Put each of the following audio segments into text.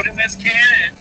put in this cannon.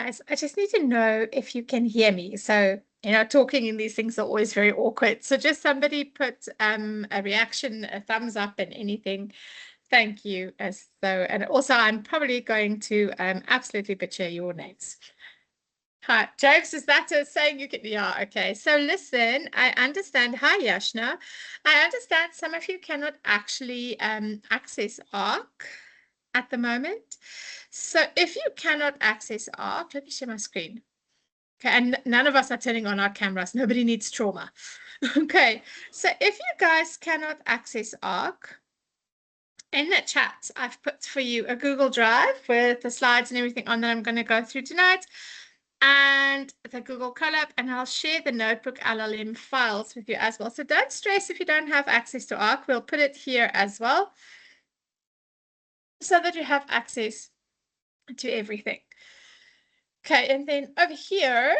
Guys, I just need to know if you can hear me. So, talking in these things are always very awkward. So just somebody put a reaction, a thumbs up and anything. Thank you. And also I'm probably going to absolutely butcher your names. Hi, James, is that saying you can? Yeah, okay. So listen, I understand. Hi, Yashna. I understand some of you cannot actually access ARC at the moment. So if you cannot access ARC, let me share my screen. Okay, and none of us are turning on our cameras. Nobody needs trauma. Okay, so if you guys cannot access ARC, in the chat, I've put for you a Google Drive with the slides and everything on that I'm going to go through tonight, and the Google Colab, and I'll share the Notebook LLM files with you as well. So don't stress if you don't have access to ARC. We'll put it here as well so that you have access to everything. Okay, and then over here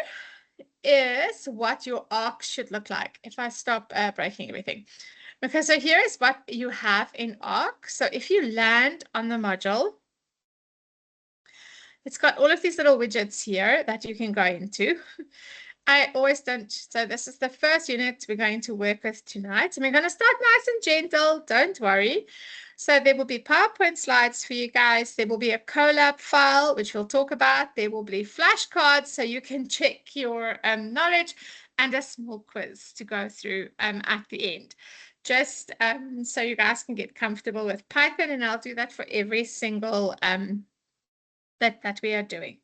is what your ARC should look like if I stop breaking everything. Okay, so here is what you have in ARC. So if you land on the module, it's got all of these little widgets here that you can go into. I always don't. So this is the first unit we're going to work with tonight. And we're going to start nice and gentle. Don't worry. So there will be PowerPoint slides for you guys. There will be a Colab file, which we'll talk about. There will be flashcards so you can check your knowledge, and a small quiz to go through at the end. Just so you guys can get comfortable with Python, and I'll do that for every single that we are doing.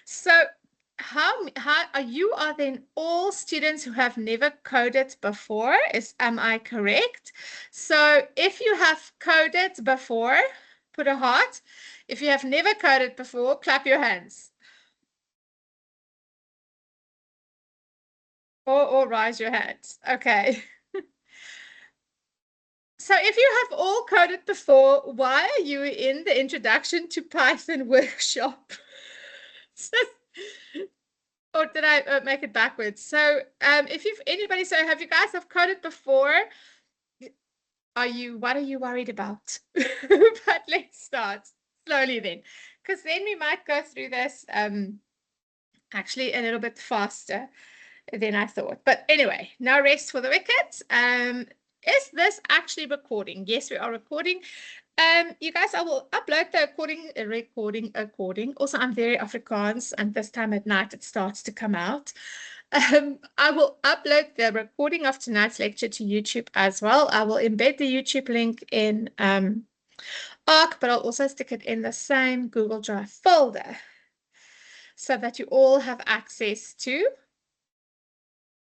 So how are you then all students who have never coded before? Am I correct? So if you have coded before, put a heart. If you have never coded before, clap your hands. Or raise your hands. Okay. So if you have all coded before, why are you in the Introduction to Python workshop? Or did I make it backwards? So if you've anybody, so have you guys have coded before? What are you worried about? But let's start slowly then, because then we might go through this actually a little bit faster than I thought. But anyway, no rest for the wicked. Is this actually recording? Yes, we are recording. You guys, I will upload the recording. Also, I'm very Afrikaans, and this time at night it starts to come out. I will upload the recording of tonight's lecture to YouTube as well. I will embed the YouTube link in ARC, but I'll also stick it in the same Google Drive folder so that you all have access to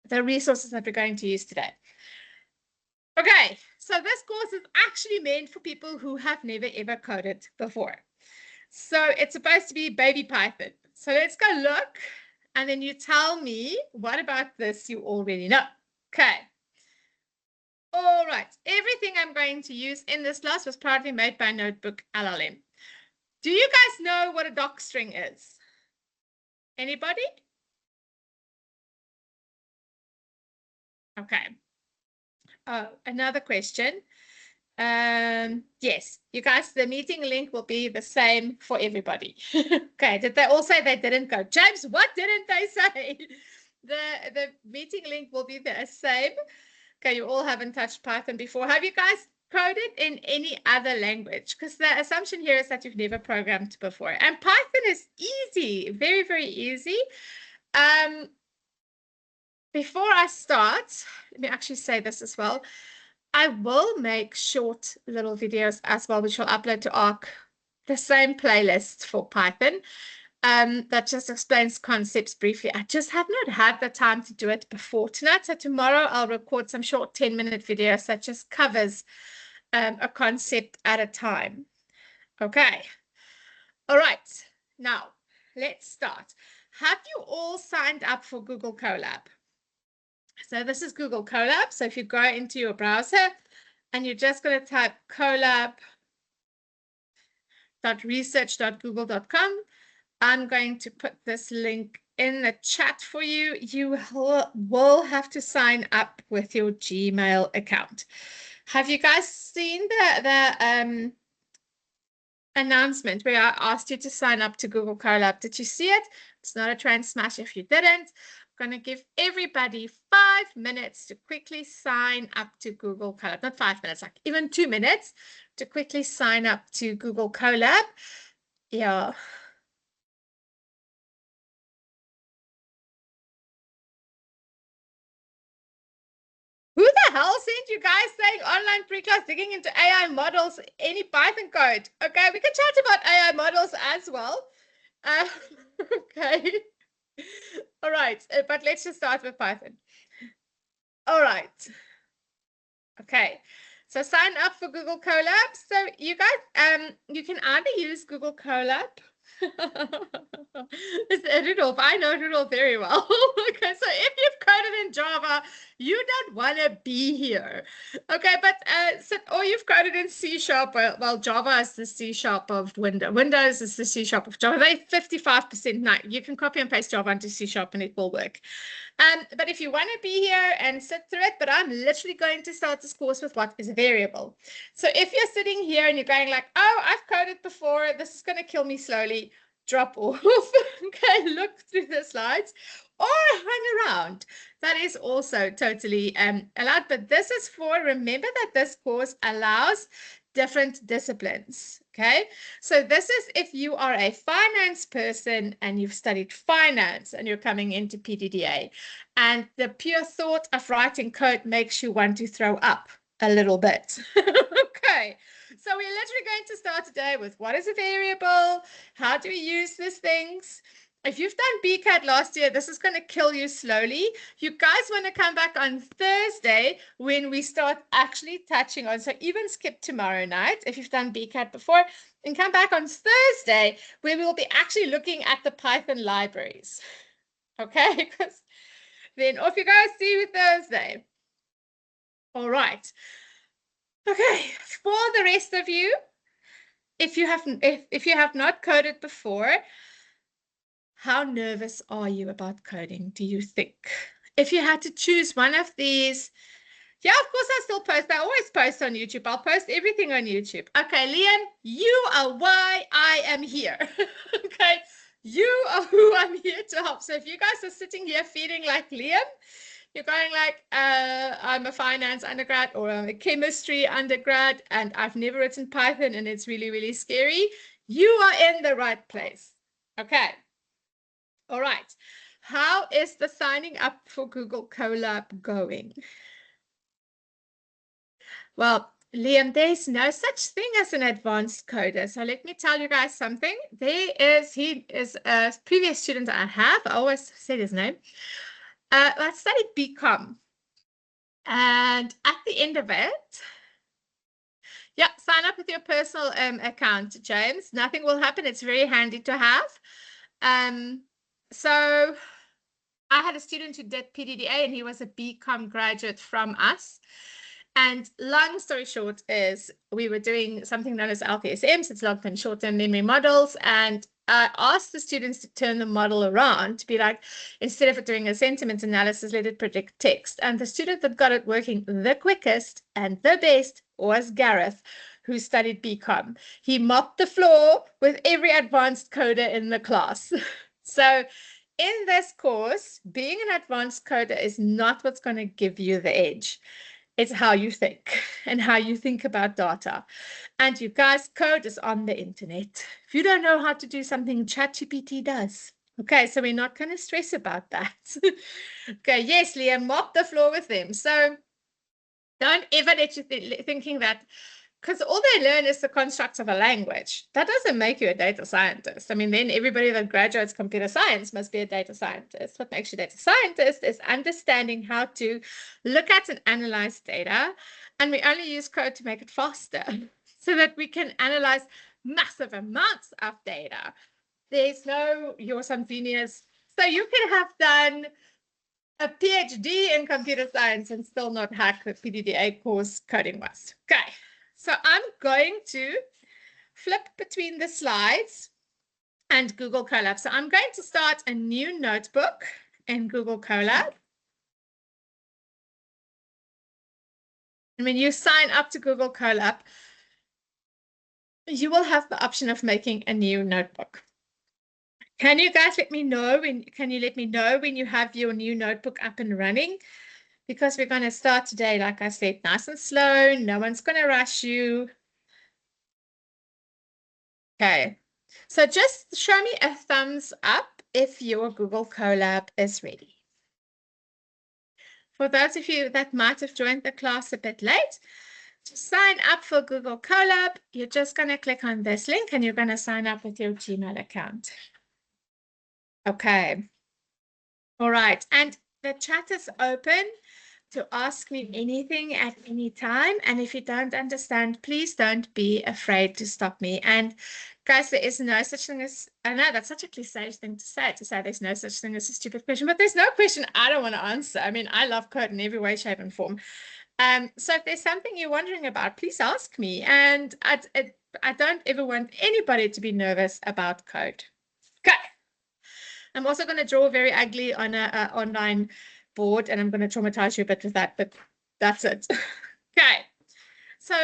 the resources that we're going to use today. Okay, so this course is actually meant for people who have never ever coded before. So it's supposed to be baby Python. So let's go look, and then you tell me what about this you already know. Okay. All right. Everything I'm going to use in this class was proudly made by Notebook LLM. Do you guys know what a docstring is? Anybody? Okay. Oh, another question. Yes, you guys, the meeting link will be the same for everybody. Okay, did they all say they didn't go? James, what didn't they say? The meeting link will be the same. Okay, you all haven't touched Python before. Have you guys coded in any other language? Because the assumption here is that you've never programmed before. And Python is easy, very, very easy. Before I start, let me actually say this as well. I will make short little videos as well, which will upload to ARC, the same playlist for Python, that just explains concepts briefly. I just have not had the time to do it before tonight. So tomorrow I'll record some short 10-minute videos that just covers a concept at a time. Okay. All right. Now, let's start. Have you all signed up for Google Colab? So this is Google Colab. So if you go into your browser and you're just going to type colab.research.google.com, I'm going to put this link in the chat for you. You will have to sign up with your Gmail account. Have you guys seen announcement where I asked you to sign up to Google Colab. Did you see it? It's not a train smash if you didn't. I'm going to give everybody 5 minutes to quickly sign up to Google Colab. Not 5 minutes, like even 2 minutes to quickly sign up to Google Colab. Yeah. Who the hell sent you guys saying online pre-class digging into AI models, any Python code? Okay, we can chat about AI models as well. Uh, okay. All right, but let's just start with Python. All right. Okay. So sign up for Google Colab. So you guys, you can either use Google Colab. It's Rudolph. I know Rudolph very well. Okay, so if you've coded in Java, you don't want to be here. Okay, but so, or you've coded in C Sharp. Well, Java is the C Sharp of Windows. Windows is the C Sharp of Java. They're 55% now. You can copy and paste Java into C Sharp and it will work. But if you want to be here and sit through it, but I'm literally going to start this course with what is a variable. So if you're sitting here and you're going like, oh, I've coded before, this is going to kill me slowly, drop off. Okay, look through the slides or hang around. That is also totally allowed. But this is for, remember that this course allows different disciplines. Okay, so this is if you are a finance person and you've studied finance and you're coming into PDDA, and the pure thought of writing code makes you want to throw up a little bit. Okay, so we're literally going to start today with what is a variable, how do we use these things. If you've done BCAT last year, this is going to kill you slowly. You guys want to come back on Thursday when we start actually touching on, so even skip tomorrow night if you've done BCAT before, and come back on Thursday where we will be actually looking at the Python libraries. Okay, because then off you go, see you Thursday. All right. Okay, for the rest of you, if you have not coded before, how nervous are you about coding, do you think? If you had to choose one of these, yeah, of course I still post. I always post on YouTube. I'll post everything on YouTube. Okay, Liam, you are why I am here. Okay, you are who I'm here to help. So if you guys are sitting here feeling like Liam, you're going like, I'm a finance undergrad or I'm a chemistry undergrad and I've never written Python and it's really, really scary. You are in the right place. Okay. All right. How is the signing up for Google Colab going? Well, Liam, there's no such thing as an advanced coder. So let me tell you guys something. He is a previous student I have. I always said his name. I studied BCom. And at the end of it, yeah, sign up with your personal account, James. Nothing will happen. It's very handy to have. So I had a student who did PDDA and he was a BCom graduate from us. And long story short is we were doing something known as LTSMs, it's long-term short-term memory models. And I asked the students to turn the model around to be like, instead of it doing a sentiment analysis, let it predict text. And the student that got it working the quickest and the best was Gareth, who studied BCom. He mopped the floor with every advanced coder in the class. So in this course, being an advanced coder is not what's going to give you the edge. It's how you think and how you think about data. And you guys, code is on the internet. If you don't know how to do something, ChatGPT does. Okay, so we're not going to stress about that. Okay, yes, Liam, mop the floor with them. So don't ever let you thinking that, because all they learn is the constructs of a language. That doesn't make you a data scientist. I mean, then everybody that graduates computer science must be a data scientist. What makes you a data scientist is understanding how to look at and analyze data. And we only use code to make it faster so that we can analyze massive amounts of data. There's no, you're some genius. So you can have done a PhD in computer science and still not hack the PDDA course coding was. Okay. So I'm going to flip between the slides and Google Colab. So I'm going to start a new notebook in Google Colab. And when you sign up to Google Colab, you will have the option of making a new notebook. Can you guys let me know when you have your new notebook up and running? Because we're going to start today, like I said, nice and slow. No one's going to rush you. Okay. So just show me a thumbs up if your Google Colab is ready. For those of you that might have joined the class a bit late, to sign up for Google Colab, you're just going to click on this link and you're going to sign up with your Gmail account. Okay. All right. And the chat is open to ask me anything at any time. And if you don't understand, please don't be afraid to stop me. And guys, there is no such thing as, I know that's such a cliche thing to say there's no such thing as a stupid question, but there's no question I don't want to answer. I mean, I love code in every way, shape, and form. So if there's something you're wondering about, please ask me. And I don't ever want anybody to be nervous about code. Okay. I'm also going to draw very ugly on a online board, and I'm going to traumatize you a bit with that, but that's it. Okay. So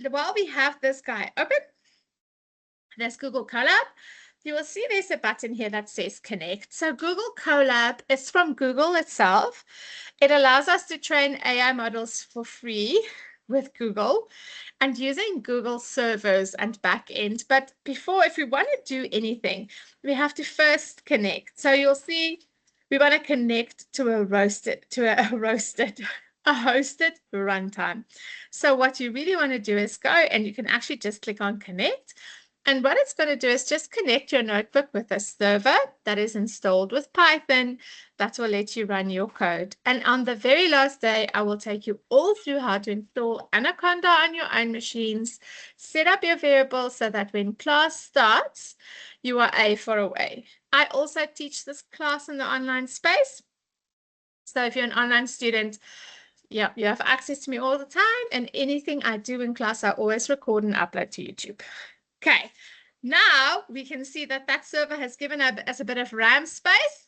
while we have this guy open, there's Google Colab. You will see there's a button here that says connect. So Google Colab is from Google itself. It allows us to train AI models for free with Google and using Google servers and backend. But before, if we want to do anything, we have to first connect. So you'll see we want to connect to a hosted runtime. So what you really want to do is go, and you can actually just click on connect. And what it's going to do is just connect your notebook with a server that is installed with Python that will let you run your code. And on the very last day, I will take you all through how to install Anaconda on your own machines, set up your variables so that when class starts, you are A for away. I also teach this class in the online space. So if you're an online student, yeah, you have access to me all the time, and anything I do in class, I always record and upload to YouTube. Okay, now we can see that that server has given us a bit of RAM space.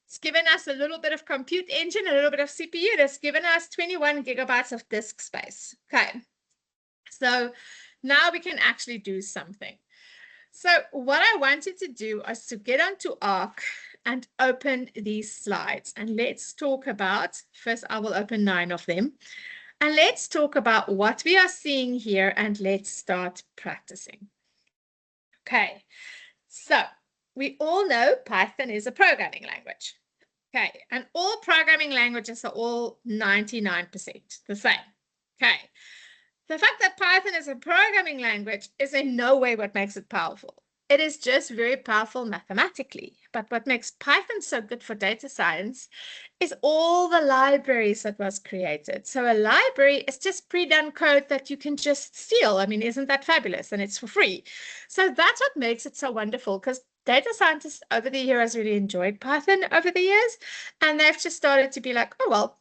It's given us a little bit of compute engine, a little bit of CPU. It's given us 21 gigabytes of disk space. Okay, so now we can actually do something. So what I wanted to do is to get onto Arc and open these slides. And let's talk about, first I will open 9 of them. And let's talk about what we are seeing here, and let's start practicing. Okay, so we all know Python is a programming language. Okay, and all programming languages are all 99% the same. Okay, the fact that Python is a programming language is in no way what makes it powerful. It is just very powerful mathematically. But what makes Python so good for data science is all the libraries that was created. So a library is just pre-done code that you can just steal. I mean, isn't that fabulous? And it's for free. So that's what makes it so wonderful, because data scientists over the years really enjoyed Python over the years. And they've just started to be like, oh, well,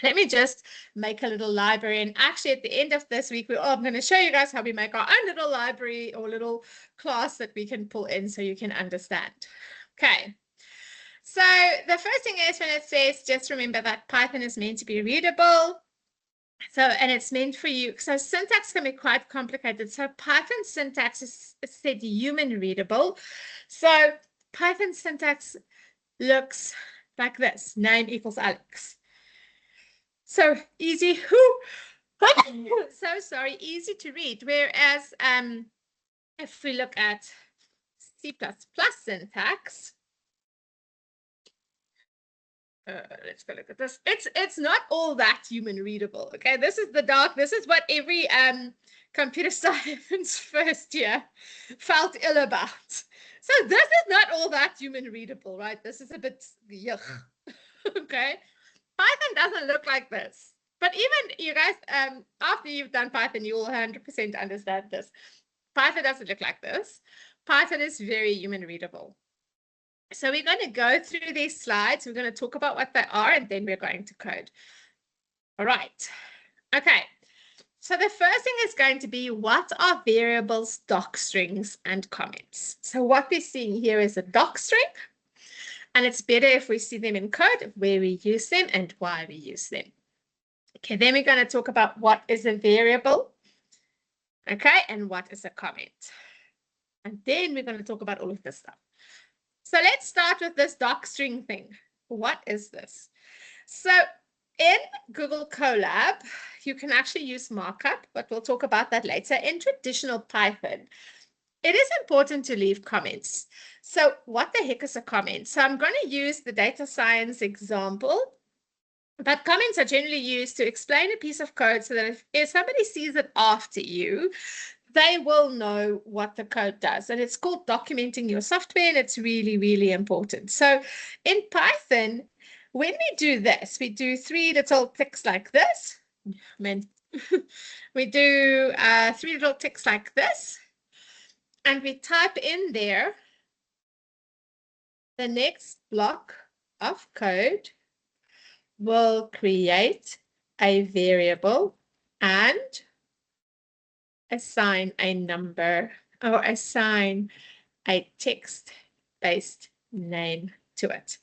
let me just make a little library. And actually, at the end of this week, I'm going to show you guys how we make our own little library or little class that we can pull in so you can understand. Okay. So the first thing is when it says, just remember that Python is meant to be readable. So, and it's meant for you. So syntax can be quite complicated. So Python syntax is said human readable. So Python syntax looks like this: name equals Alex. So easy, so sorry, easy to read. Whereas if we look at C++ syntax, let's go look at this. It's not all that human readable. Okay, this is the dark. This is what every computer science first year felt ill about. So this is not all that human readable, right? This is a bit yuck. Okay. Python doesn't look like this. But even you guys, after you've done Python, you will 100% understand this. Python doesn't look like this. Python is very human readable. So we're going to go through these slides. We're going to talk about what they are, and then we're going to code. All right. Okay. So the first thing is going to be, what are variables, docstrings, and comments? So what we're seeing here is a docstring. And it's better if we see them in code, where we use them and why we use them. Okay, then we're going to talk about what is a variable. Okay, and what is a comment? And then we're going to talk about all of this stuff. So let's start with this docstring thing. What is this? So in Google Colab, you can actually use markup, but we'll talk about that later. In traditional Python, it is important to leave comments. So what the heck is a comment? So I'm going to use the data science example, but comments are generally used to explain a piece of code so that if somebody sees it after you, they will know what the code does. And it's called documenting your software, and it's really, really important. So in Python, when we do this, we do 3 little ticks like this. We do 3 little ticks like this. And we type in there the next block of code will create a variable and assign a number or assign a text-based name to it.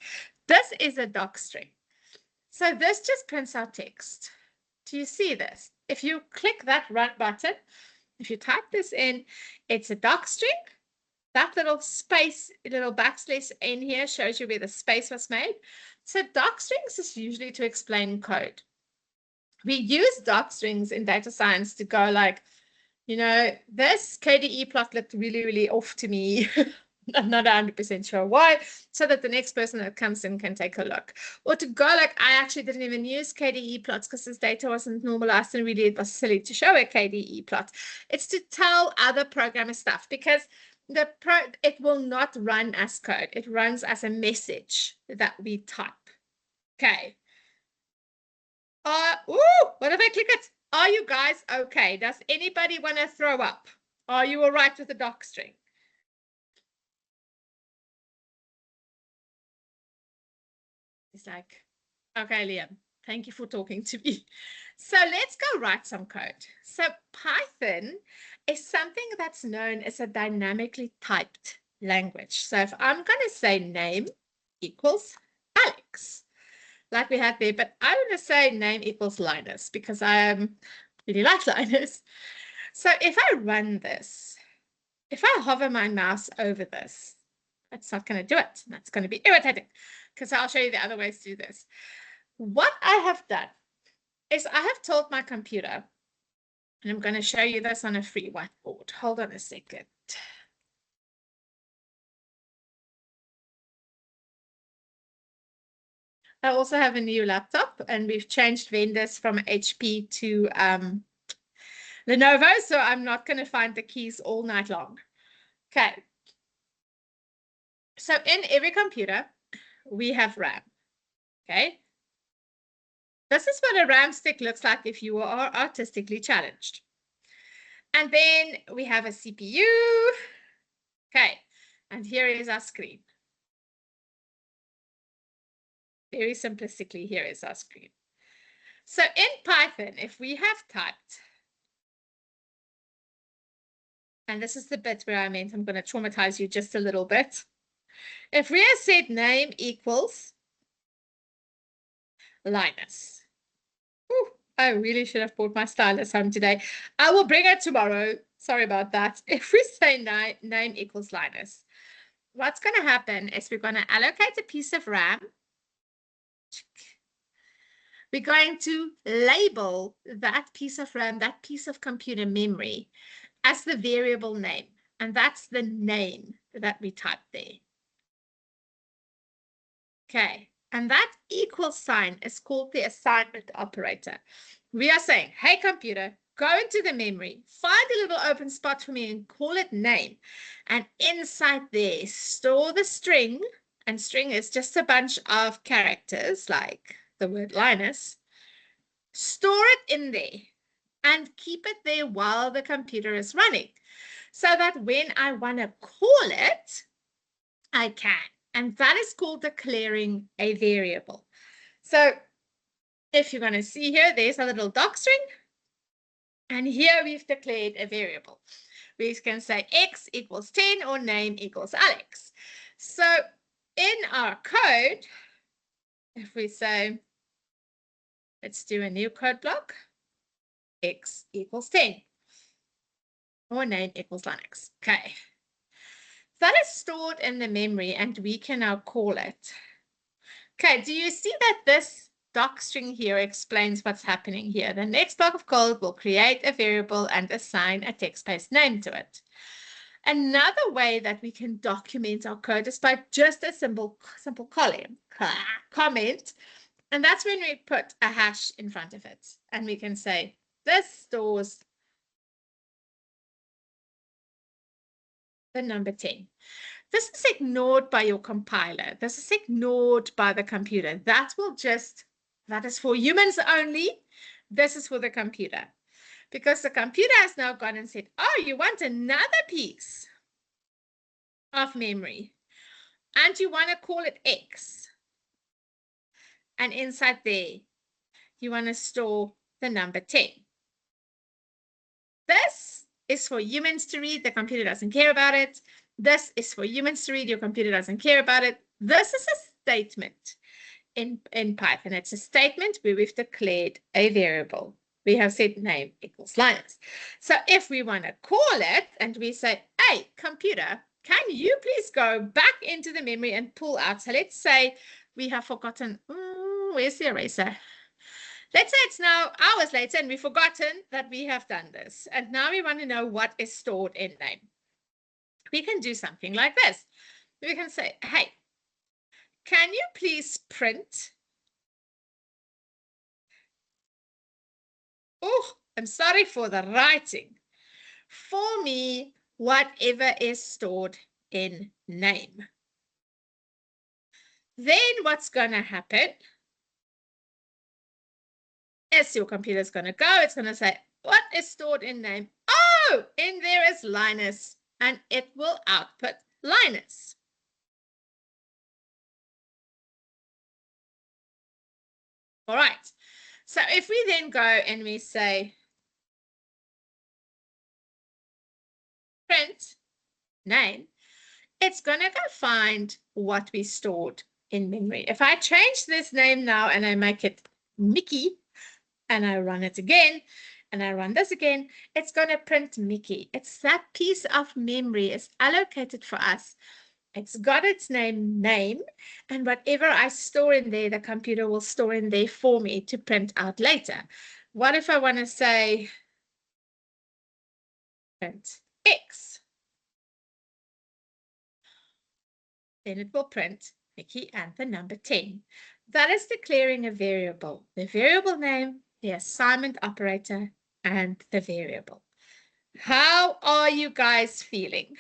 This is a docstring. So this just prints out text. Do you see this? If you click that run button, if you type this in, it's a docstring. That little space, little backslash in here shows you where the space was made. So docstrings is usually to explain code. We use docstrings in data science to go like, you know, this KDE plot looked really, really off to me. I'm not 100% sure why, so that the next person that comes in can take a look. Or to go like, I actually didn't even use KDE plots because this data wasn't normalized and really it was silly to show a KDE plot. It's to tell other programmer stuff because it will not run as code. It runs as a message that we type. Okay. What if I click it? Are you guys okay? Does anybody want to throw up? Are you all right with the docstring? It's like, okay, Liam, thank you for talking to me. So let's go write some code. So Python is something that's known as a dynamically typed language. So if I'm going to say name equals Alex, like we had there, but I want to say name equals Linus because I really like Linus. So if I run this, if I hover my mouse over this, that's not going to do it. That's going to be irritating because I'll show you the other ways to do this. What I have done is I have told my computer, and I'm going to show you this on a free whiteboard. Hold on a second. I also have a new laptop, and we've changed vendors from HP to Lenovo, so I'm not going to find the keys all night long. Okay. So in every computer, we have RAM. Okay. This is what a RAM stick looks like if you are artistically challenged. And then we have a CPU. Okay. And here is our screen. Very simplistically, here is our screen. So in Python, if we have typed, and this is the bit where I meant I'm going to traumatize you just a little bit. If we have said name equals Linus. Ooh, I really should have brought my stylus home today. I will bring it tomorrow. Sorry about that. If we say name equals Linus, what's going to happen is we're going to allocate a piece of RAM. We're going to label that piece of RAM, that piece of computer memory, as the variable name. And that's the name that we type there. Okay. And that equal sign is called the assignment operator. We are saying, hey, computer, go into the memory, find a little open spot for me and call it name. And inside there, store the string. And string is just a bunch of characters like the word Linus. Store it in there and keep it there while the computer is running so that when I want to call it, I can. And that is called declaring a variable. So if you're going to see here, there's a little docstring. And here we've declared a variable. We can say x equals 10 or name equals Alex. So in our code, if we say, let's do a new code block, x equals 10. or name equals Linux. Okay. That is stored in the memory and we can now call it. Okay, do you see that this doc string here explains what's happening here? The next block of code will create a variable and assign a text-based name to it. Another way that we can document our code is by just a simple comment. And that's when we put a hash in front of it. And we can say, this stores the number 10. This is ignored by your compiler. This is ignored by the computer. That is for humans only. This is for the computer. Because the computer has now gone and said, oh, you want another piece of memory. And you want to call it X. And inside there, you want to store the number 10. This is for humans to read. The computer doesn't care about it. This is for humans to read. Your computer doesn't care about it. This is a statement in Python. It's a statement where we've declared a variable. We have said name equals Linux. So if we want to call it and we say, hey, computer, can you please go back into the memory and pull out? So let's say we have forgotten, where's the eraser? Let's say it's now hours later and we've forgotten that we have done this. And now we want to know what is stored in name. We can do something like this. We can say, hey, can you please print? Oh, I'm sorry for the writing. For me, whatever is stored in name. Then what's going to happen is your computer is going to go. It's going to say, what is stored in name? Oh, in there is Linus, and it will output Linus. All right. So if we then go and we say print name, it's going to go find what we stored in memory. If I change this name now and I make it Mickey and I run it again and I run this again, it's going to print Mickey. It's that piece of memory is allocated for us. It's got its name, and whatever I store in there, the computer will store in there for me to print out later. What if I want to say print X? Then it will print Mickey and the number 10. That is declaring a variable. The variable name, the assignment operator, and the variable. How are you guys feeling?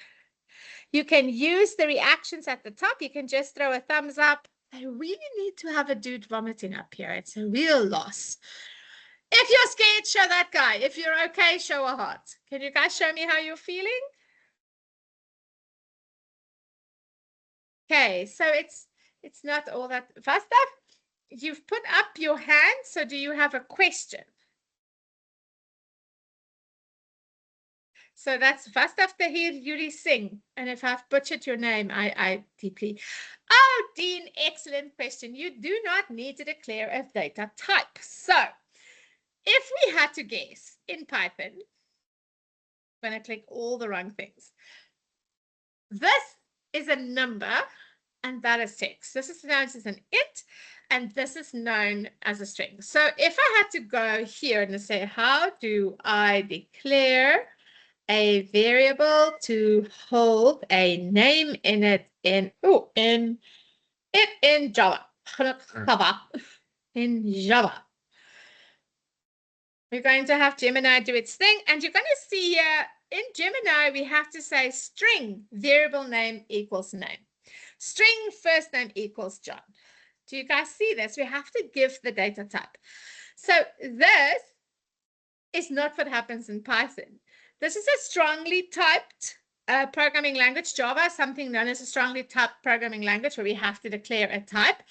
You can use the reactions at the top. You can just throw a thumbs up. I really need to have a dude vomiting up here. It's a real loss. If you're scared, show that guy. If you're okay, show a heart. Can you guys show me how you're feeling? Okay, so it's not all that fast stuff. You've put up your hand, so do you have a question? So that's Vastav Tahir Yuri Singh. And if I've butchered your name, I deeply. Oh, Dean, excellent question. You do not need to declare a data type. So if we had to guess in Python, when I click all the wrong things, this is a number and that is text. This is known as an int and this is known as a string. So if I had to go here and say, how do I declare a variable to hold a name in it in Java. In Java. We're going to have Gemini do its thing, and you're going to see here in Gemini we have to say string variable name equals name. String first name equals John. Do you guys see this? We have to give the data type. So this is not what happens in Python. This is a strongly typed programming language. Java, something known as a strongly typed programming language where we have to declare a type.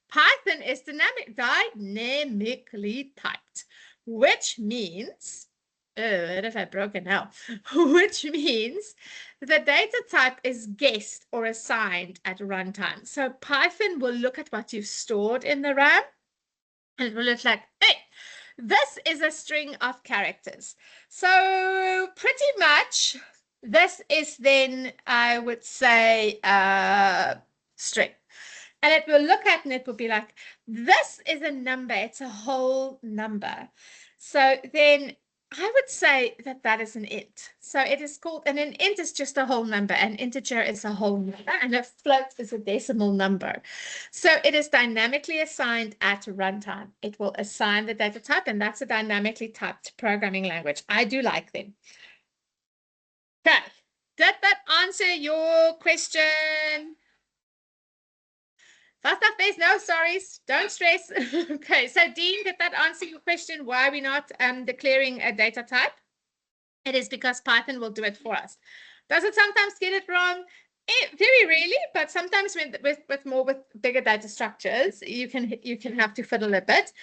Python is dynamically typed, which means, what if I broke it now? Which means the data type is guessed or assigned at runtime. So Python will look at what you've stored in the RAM and it will look like, hey, this is a string of characters. So pretty much this is then, I would say, string. And it will look at and it will be like, this is a number. It's a whole number. So then I would say that that is an int. So it is called, and an int is just a whole number. An integer is a whole number, and a float is a decimal number. So it is dynamically assigned at runtime. It will assign the data type, and that's a dynamically typed programming language. I do like them. Okay. Did that answer your question? Fast enough, there's no sorries. Don't stress. Okay, so Dean, did that answer your question? Why are we not declaring a data type? It is because Python will do it for us. Does it sometimes get it wrong? Very rarely, but sometimes with bigger data structures, you can have to fiddle a bit.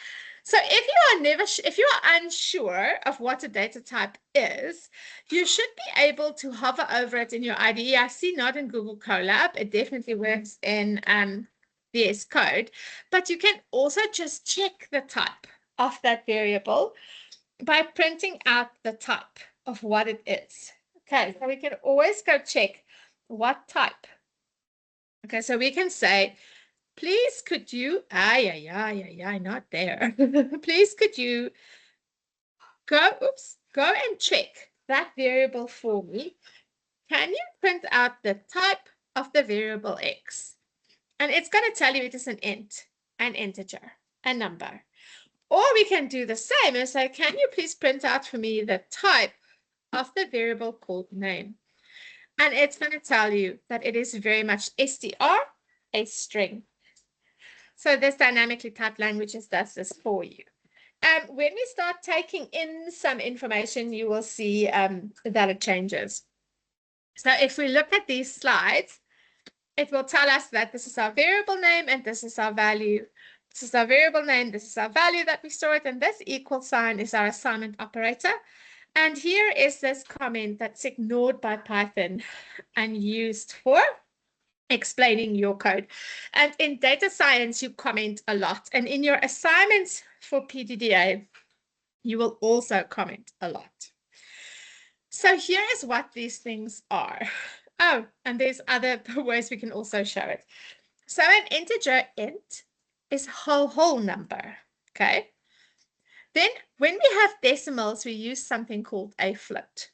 So if you are unsure of what a data type is, you should be able to hover over it in your IDE. I see not in Google Colab. It definitely works in VS Code, but you can also just check the type of that variable by printing out the type of what it is. Okay, so we can always go check what type. Okay, so we can say, please could you, not there. Please could you go and check that variable for me. Can you print out the type of the variable X? And it's going to tell you it is an int, an integer, a number. Or we can do the same and say, can you please print out for me the type of the variable called name? And it's going to tell you that it is very much str, a string. So this dynamically typed languages does this for you. When we start taking in some information, you will see that it changes. So if we look at these slides, it will tell us that this is our variable name and this is our value. This is our variable name, this is our value that we store it, and this equal sign is our assignment operator. And here is this comment that's ignored by Python and used for explaining your code. And in data science, you comment a lot. And in your assignments for PDDA, you will also comment a lot. So here is what these things are. Oh, and there's other ways we can also show it. So an integer int is whole number, okay? Then when we have decimals, we use something called a float.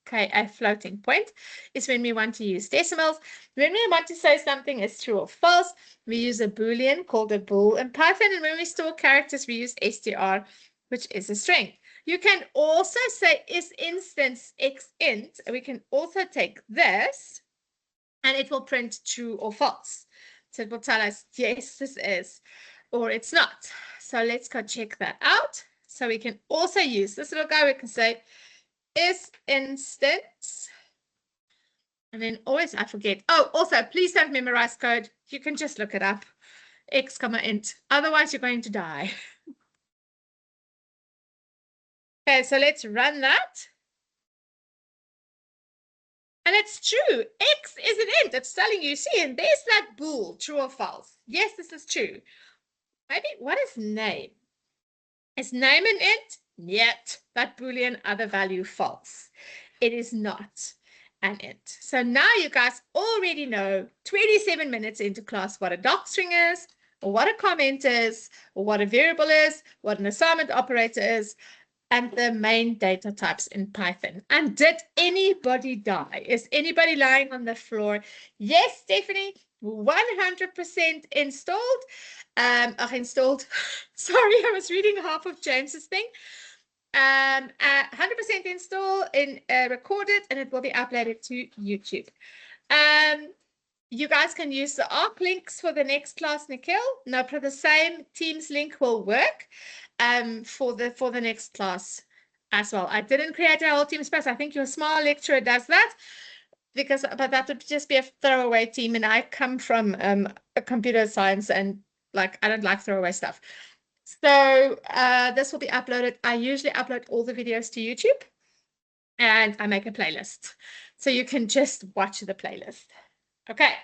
Okay, a floating point is when we want to use decimals. When we want to say something is true or false, we use a Boolean called a bool in Python. And when we store characters, we use str, which is a string. You can also say is instance x int. We can also take this and it will print true or false. So it will tell us, yes, this is, or it's not. So let's go check that out. So we can also use this little guy. We can say is instance, and then always I forget. Oh, also, please don't memorize code. You can just look it up. X, int. Otherwise, you're going to die. Okay, so let's run that. And it's true. X is an int. It's telling you, see, and there's that bool, true or false. Yes, this is true. Maybe, what is name? Is name an int? Yet, that Boolean other value false. It is not an int. So now you guys already know 27 minutes into class what a docstring is, or what a comment is, or what a variable is, what an assignment operator is, and the main data types in Python. And did anybody die? Is anybody lying on the floor? Yes, Stephanie, 100% installed. Installed. Sorry, I was reading half of James's thing. 100% install in recorded, and it will be uploaded to YouTube. You guys can use the ARC links for the next class, Nikhil. No, but the same Teams link will work for the next class as well. I didn't create a whole team space. I think your small lecturer does that, but that would just be a throwaway team, and I come from a computer science, and like I don't like throwaway stuff. So this will be uploaded. I usually upload all the videos to YouTube, and I make a playlist. So you can just watch the playlist. Okay,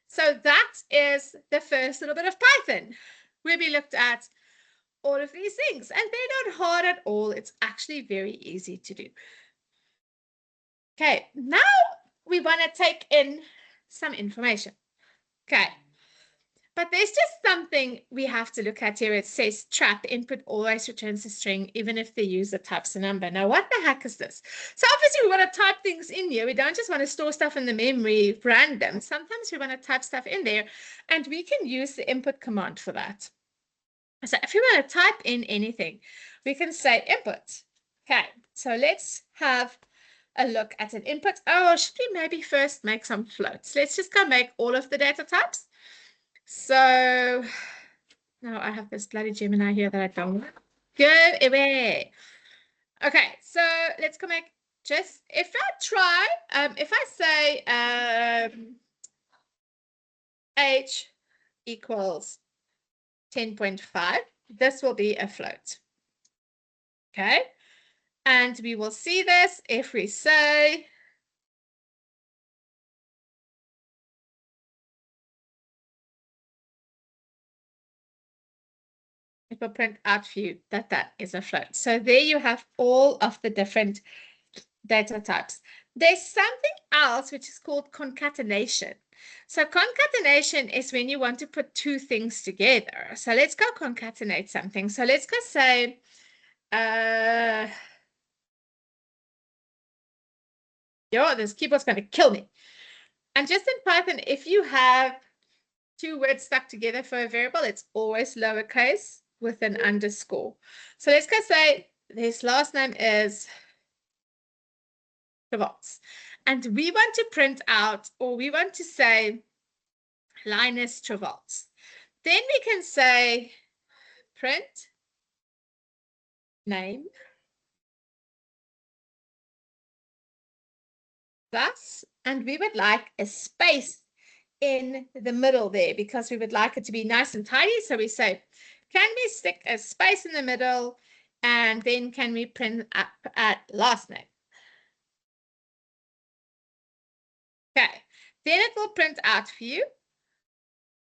so that is the first little bit of Python, where we looked at all of these things. And they're not hard at all. It's actually very easy to do. Okay, now we want to take in some information. Okay. But there's just something we have to look at here. It says trap input always returns a string, even if the user types a number. Now, what the heck is this? So obviously we want to type things in here. We don't just want to store stuff in the memory random. Sometimes we want to type stuff in there, and we can use the input command for that. So if we want to type in anything, we can say input. Okay, so let's have a look at an input. Oh, should we maybe first make some floats? Let's just go make all of the data types. So now I have this bloody Gemini here that I don't want. Go away. Okay, so let's go make just, if I try, if I say H equals 10.5, this will be a float. Okay, and we will see this if we say it will print out for you that that is a float. So there you have all of the different data types. There's something else which is called concatenation. So concatenation is when you want to put two things together. So let's go concatenate something. So let's go say, yo, this keyboard's going to kill me. And just in Python, if you have two words stuck together for a variable, it's always lowercase with an underscore. So let's go say this last name is Trevalts. And we want to print out, or we want to say Linus Trevalts. Then we can say print name thus, and we would like a space in the middle there because we would like it to be nice and tidy. So we say, can we stick a space in the middle, and then can we print up at last name? Okay, then it will print out for you.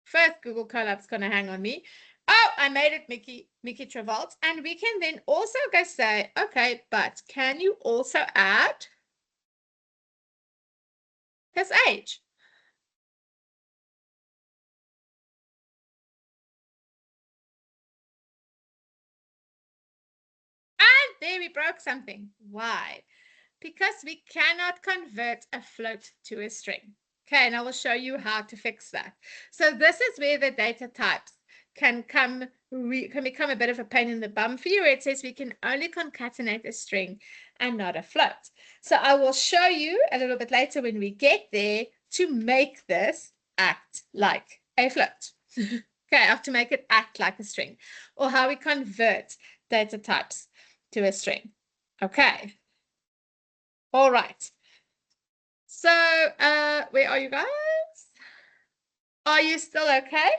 First, Google Colab's going to hang on me. Oh, I made it Mickey Trevalts. And we can then also go say, okay, but can you also add his age? And there we broke something. Why? Because we cannot convert a float to a string. Okay, and I will show you how to fix that. So this is where the data types can become a bit of a pain in the bum for you. It says we can only concatenate a string and not a float. So I will show you a little bit later when we get there to make this act like a float. Okay, I have to make it act like a string, or how we convert data types to a string. Okay. All right. So, where are you guys? Are you still okay?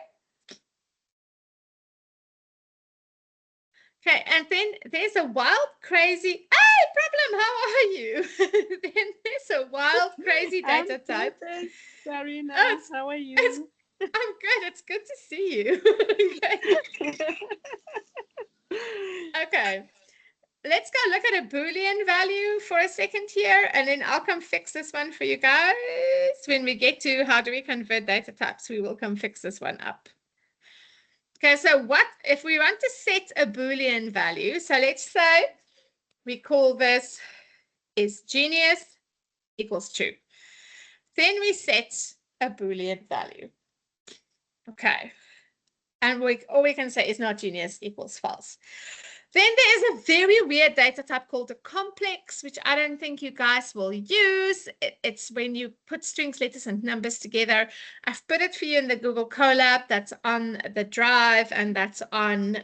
Okay, and then there's a wild, crazy, hey, Problem, how are you? Then there's a wild, crazy data type. Sarina, Oh, how are you? I'm good. It's good to see you. Okay. Let's go look at a Boolean value for a second here, and then I'll come fix this one for you guys. When we get to how do we convert data types, we will come fix this one up. Okay, so what if we want to set a Boolean value? So let's say we call this is genius equals true. Then we set a Boolean value. Okay. And all we can say is not genius equals false. Then there is a very weird data type called a complex, which I don't think you guys will use. It's when you put strings, letters, and numbers together. I've put it for you in the Google Colab. That's on the drive, and that's on,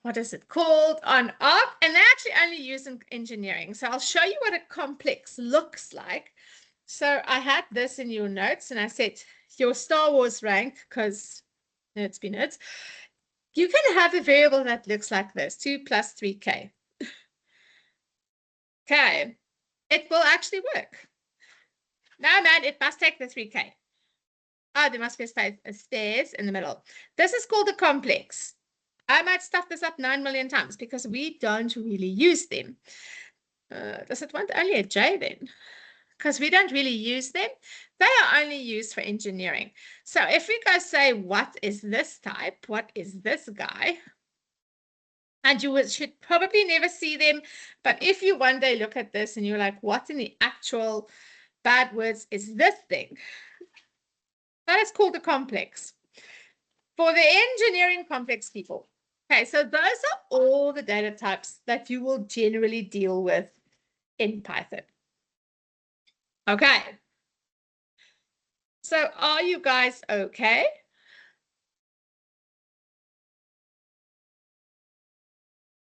what is it called? On ARC. And they actually only use in engineering. So I'll show you what a complex looks like. So I had this in your notes, and I said, your Star Wars rank, because nerds be nerds. You can have a variable that looks like this, 2 plus 3k. Okay, it will actually work. No, man, it must take the 3k. there must be a stairs in the middle. This is called a complex. I might stuff this up 9 million times because we don't really use them. Does it want only a J then? Because we don't really use them. They are only used for engineering. So if we go say, what is this type? What is this guy? And you should probably never see them. But if you one day look at this and you're like, what in the actual bad words is this thing? That is called a complex. For the engineering complex people. Okay, so those are all the data types that you will generally deal with in Python. Okay. So are you guys okay?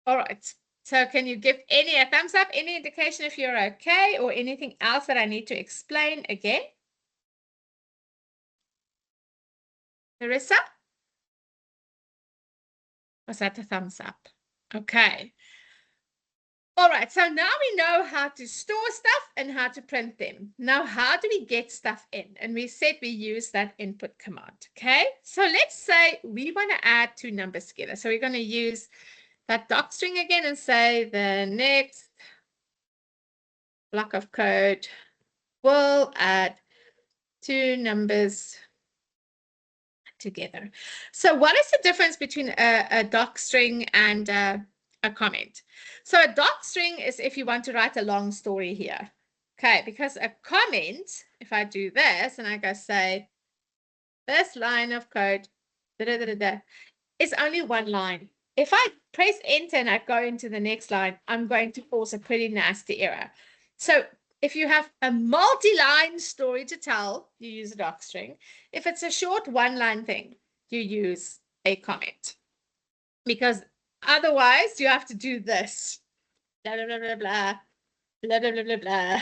All right. So can you give a thumbs up, any indication if you're okay, or anything else that I need to explain again? Larissa? Was that a thumbs up? Okay. All right, so now we know how to store stuff and how to print them. Now, how do we get stuff in? And we said we use that input command, okay? So let's say we want to add two numbers together. So we're going to use that docstring again and say the next block of code will add two numbers together. So what is the difference between a docstring and a comment? So a docstring is if you want to write a long story here. Okay, because a comment, if I do this and I go say, this line of code is only one line. If I press enter and I go into the next line, I'm going to cause a pretty nasty error. So if you have a multi-line story to tell, you use a docstring. If it's a short one-line thing, you use a comment. Because otherwise, you have to do this. Blah, blah, blah, blah, blah. Blah, blah, blah, blah, blah.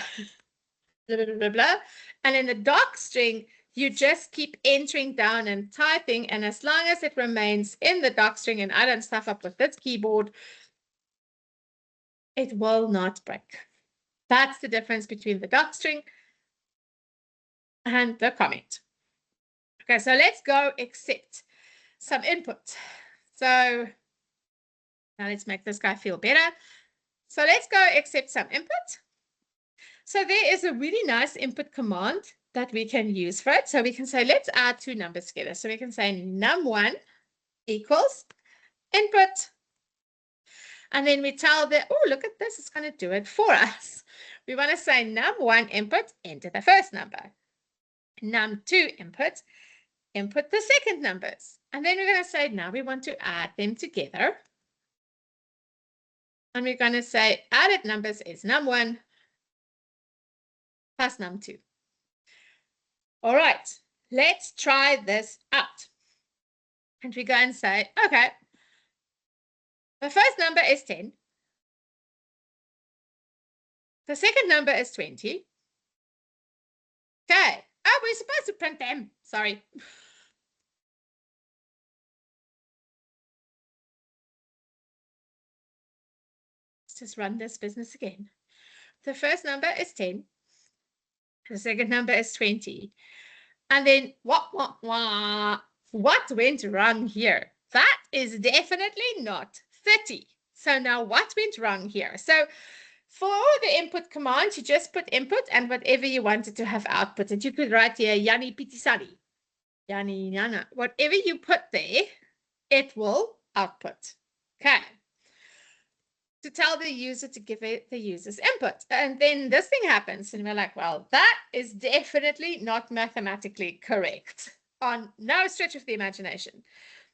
Blah, blah, blah, blah, blah. And in the docstring, you just keep entering down and typing. And as long as it remains in the docstring and I don't stuff up with this keyboard, it will not break. That's the difference between the docstring and the comment. Okay, so let's go accept some input. So now let's make this guy feel better. So let's go accept some input. So there is a really nice input command that we can use for it. So we can say, let's add two numbers together. So we can say num1 equals input. And then we tell the, oh, look at this, it's going to do it for us. We want to say num1 input, enter the first number. Num2 input, input the second numbers. And then we're going to say, now we want to add them together. And we're going to say added numbers is num1 plus num2. All right, let's try this out. And we go and say, okay, the first number is 10. The second number is 20. Okay. Oh, we're supposed to print them. Sorry. Let's just run this business again. The first number is 10. The second number is 20. And then what went wrong here? That is definitely not 30. So now what went wrong here? So for the input command, you just put input and whatever you wanted to have outputted. You could write here Yani Pitisani, Yani Yana. Whatever you put there, it will output. Okay. To tell the user to give it the user's input. And then this thing happens and we're like, well, that is definitely not mathematically correct on no stretch of the imagination.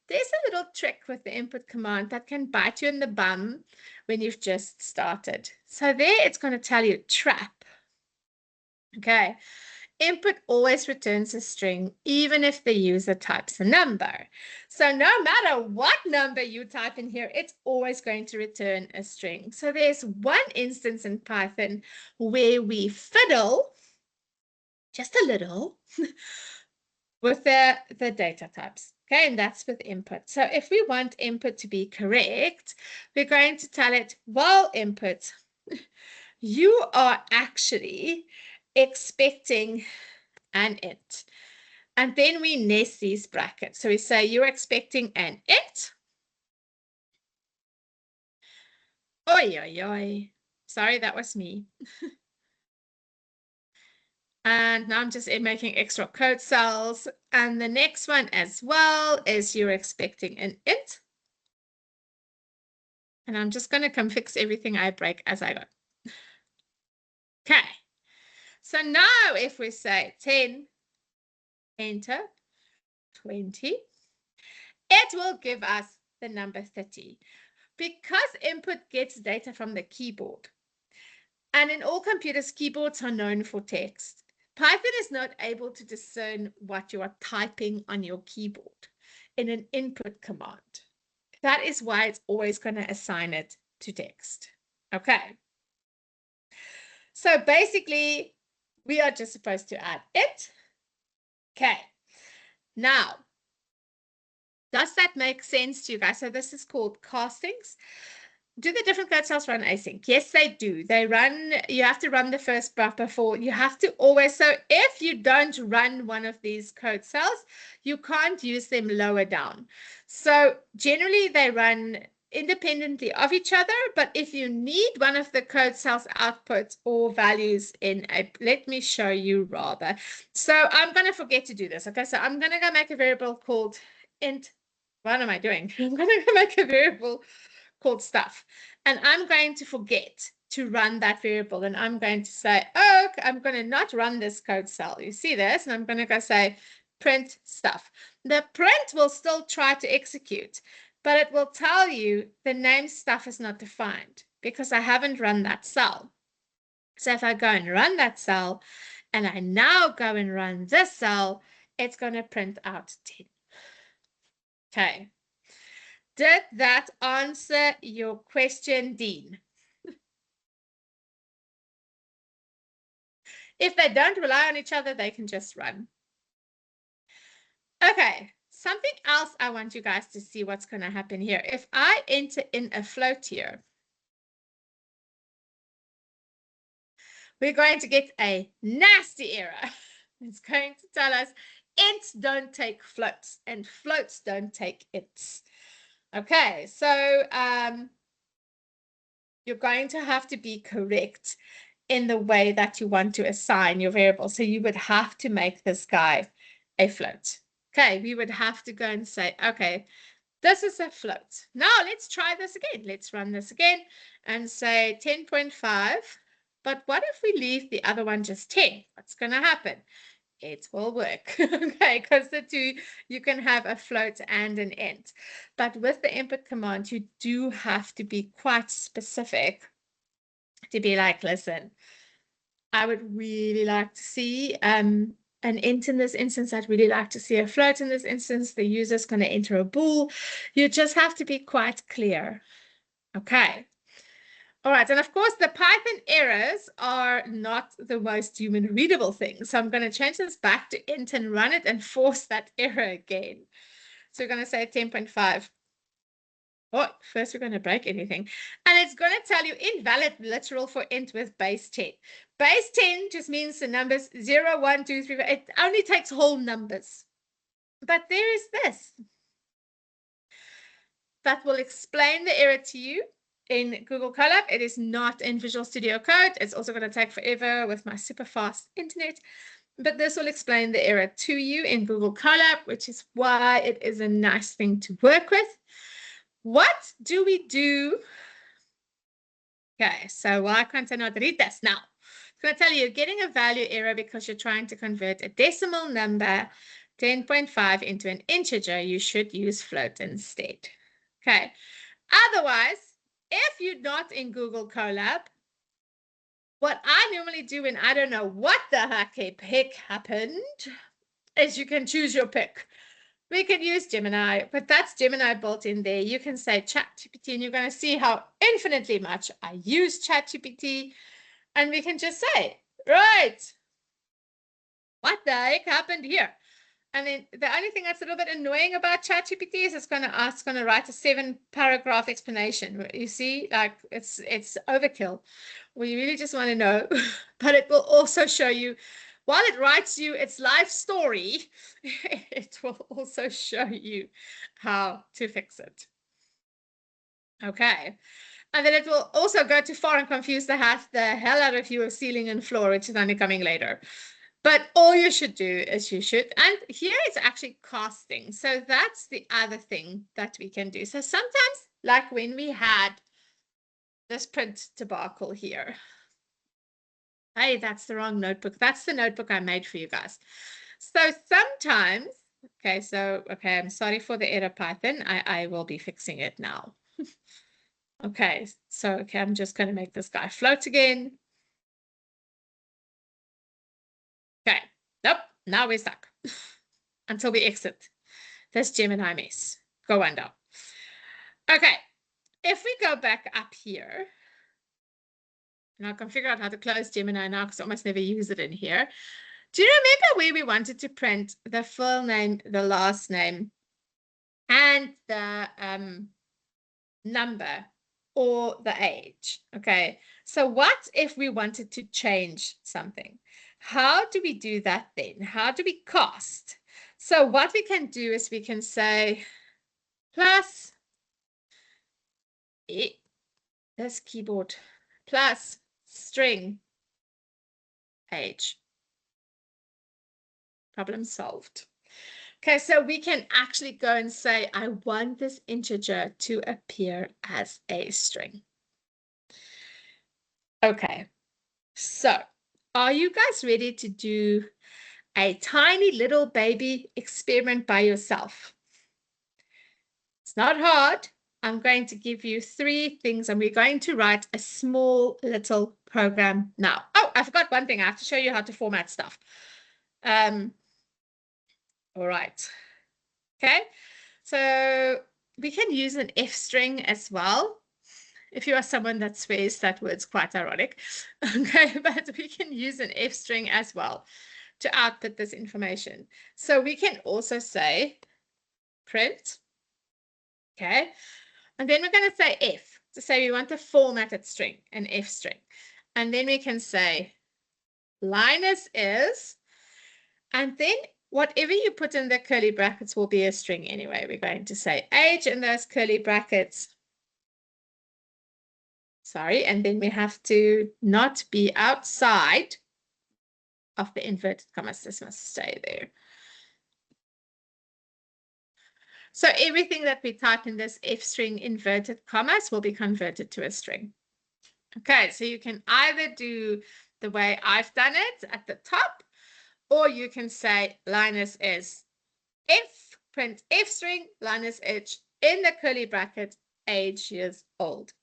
There's a little trick with the input command that can bite you in the bum when you've just started. So there it's going to tell you trap. Okay. Input always returns a string, even if the user types a number. So no matter what number you type in here, it's always going to return a string. So there's one instance in Python where we fiddle just a little with the data types. Okay, and that's with input. So if we want input to be correct, we're going to tell it, well, input, you are actually expecting an int. And then we nest these brackets. So we say you're expecting an int. Oi, oi, oi. Sorry, that was me. And now I'm just making extra code cells. And the next one as well is you're expecting an int. And I'm just going to come fix everything I break as I go. Okay. So now if we say 10, enter, 20, it will give us the number 30. Because input gets data from the keyboard, and in all computers, keyboards are known for text. Python is not able to discern what you are typing on your keyboard in an input command. That is why it's always going to assign it to text. Okay. So basically, we are just supposed to add it. Okay. Now, does that make sense to you guys? So this is called castings. Do the different code cells run async? Yes, they do. They run, you have to run the first buffer for, you have to always, so if you don't run one of these code cells, you can't use them lower down. So generally they run independently of each other, but if you need one of the code cells outputs or values in a, let me show you rather. So I'm going to forget to do this. Okay, so I'm going to go make a variable called int. What am I doing? I'm going to go make a variable called stuff. And I'm going to forget to run that variable. And I'm going to say, oh, I'm going to not run this code cell. You see this? And I'm going to go say print stuff. The print will still try to execute, but it will tell you the name stuff is not defined because I haven't run that cell. So if I go and run that cell and I now go and run this cell, it's going to print out 10. Okay. Did that answer your question, Dean? If they don't rely on each other, they can just run. Okay, something else I want you guys to see what's going to happen here. If I enter in a float here, we're going to get a nasty error. It's going to tell us ints don't take floats and floats don't take ints. Okay, so you're going to have to be correct in the way that you want to assign your variable. So you would have to make this guy a float. Okay, we would have to go and say, okay, this is a float. Now let's try this again. Let's run this again and say 10.5. But what if we leave the other one just 10? What's going to happen? It will work. Okay, because the two, you can have a float and an int. But with the input command, you do have to be quite specific to be like, listen, I would really like to see an int in this instance. I'd really like to see a float in this instance. The user's going to enter a bool. You just have to be quite clear. Okay. All right. And of course, the Python errors are not the most human readable thing. So I'm going to change this back to int and run it and force that error again. So we're going to say 10.5. Oh, first we're going to break anything. And it's going to tell you invalid literal for int with base 10. Base 10 just means the numbers 0, 1, 2, 3, 4. It only takes whole numbers. But there is this that will explain the error to you in Google Colab. It is not in Visual Studio Code. It's also going to take forever with my super fast internet. But this will explain the error to you in Google Colab, which is why it is a nice thing to work with. What do we do? Okay, so why can't I not read this now? It's going to tell you you're getting a value error because you're trying to convert a decimal number 10.5 into an integer. You should use float instead. Okay, otherwise, if you're not in Google Colab, what I normally do, and I don't know what the heck happened, is you can choose your pick. We can use Gemini, but that's Gemini built in there. You can say ChatGPT, and you're going to see how infinitely much I use ChatGPT. And we can just say, right, what the heck happened here? And then the only thing that's a little bit annoying about ChatGPT is it's going to write a 7-paragraph explanation. You see, like it's overkill. We really just want to know, but it will also show you while it writes you its life story, it will also show you how to fix it. Okay. And then it will also go too far and confuse the hell out of you of ceiling and floor, which is only coming later. But all you should do is and here it's actually casting. So that's the other thing that we can do. So sometimes, like when we had this print debacle here. Hey, that's the wrong notebook. That's the notebook I made for you guys. So sometimes, okay, I'm sorry for the error, Python. I will be fixing it now. Okay, I'm just going to make this guy float again. Okay, nope, now we're stuck until we exit this Gemini mess. Go under. Okay, if we go back up here, and I can figure out how to close Gemini now because I almost never use it in here. Do you remember where we wanted to print the full name, the last name, and the number or the age? Okay, so what if we wanted to change something? How do we do that then? How do we cast? So what we can do is we can say plus this keyboard plus string age. Problem solved. Okay, so we can actually go and say, I want this integer to appear as a string. Okay, so are you guys ready to do a tiny little baby experiment by yourself? It's not hard. I'm going to give you 3 things and we're going to write a small little program now. Oh, I forgot one thing. I have to show you how to format stuff. All right. Okay, so we can use an F string as well. If you are someone that swears, that word's quite ironic. Okay, but we can use an F string as well to output this information. So we can also say print, okay, and then we're going to say F to say we want a formatted string, an F string. And then we can say Linus is, and then whatever you put in the curly brackets will be a string anyway. We're going to say age in those curly brackets. Sorry, and then we have to not be outside of the inverted commas. This must stay there. So everything that we type in this F string inverted commas will be converted to a string. Okay, so you can either do the way I've done it at the top, or you can say Linus is F, print F string, Linus age in the curly bracket, age years old.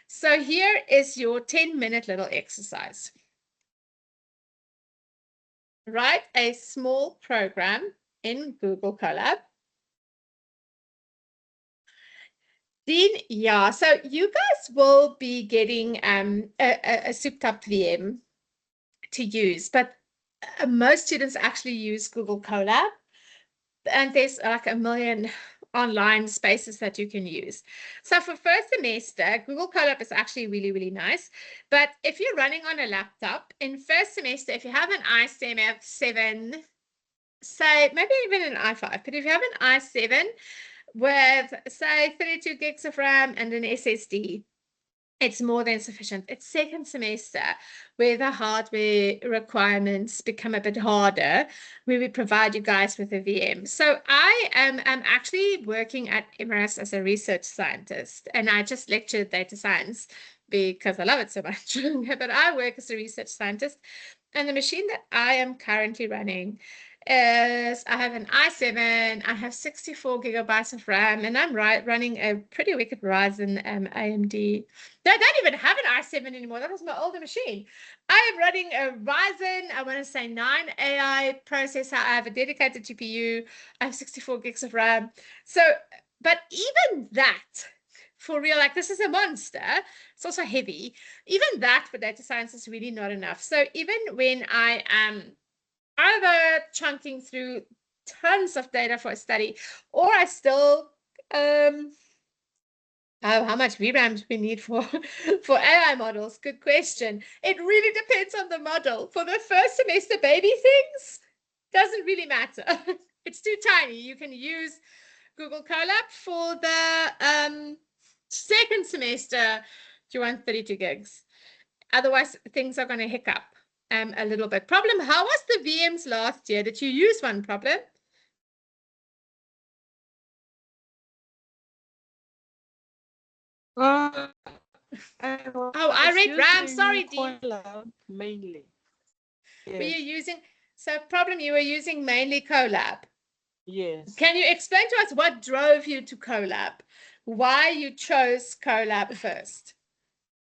So here is your 10-minute little exercise. Write a small program in Google Colab. Then, yeah, so you guys will be getting a souped up VM to use, but most students actually use Google Colab, and there's like a million online spaces that you can use. So for first semester, Google Colab is actually really, really nice. But if you're running on a laptop, in first semester, if you have an i7, say maybe even an i5, but if you have an i7 with, say, 32 gigs of RAM and an SSD, it's more than sufficient. It's second semester where the hardware requirements become a bit harder, where we provide you guys with a VM. So I am actually working at Emirates as a research scientist, and I just lectured data science because I love it so much. But I work as a research scientist, and the machine that I am currently running is, I have an i7, I have 64 gigabytes of RAM, and I'm running a pretty wicked Ryzen AMD. I don't even have an i7 anymore. That was my older machine. I am running a Ryzen, I want to say 9 AI processor. I have a dedicated GPU. I have 64 gigs of RAM. So, but even that, for real, like this is a monster. It's also heavy. Even that for data science is really not enough. So even when I am either chunking through tons of data for a study, or I still Oh, how much VRAM do we need for, for AI models? Good question. It really depends on the model. For the first semester baby things, doesn't really matter. It's too tiny. You can use Google Colab. For the second semester, you want 32 gigs. Otherwise, things are going to hiccup a little bit. Problem, how was the VMs last year? Did you use one, Problem? I I read RAM. Sorry, Dean. Colab mainly. Were you Yes. using, so Problem, you were using mainly Colab. Yes. Can you explain to us what drove you to Colab? Why you chose Colab first?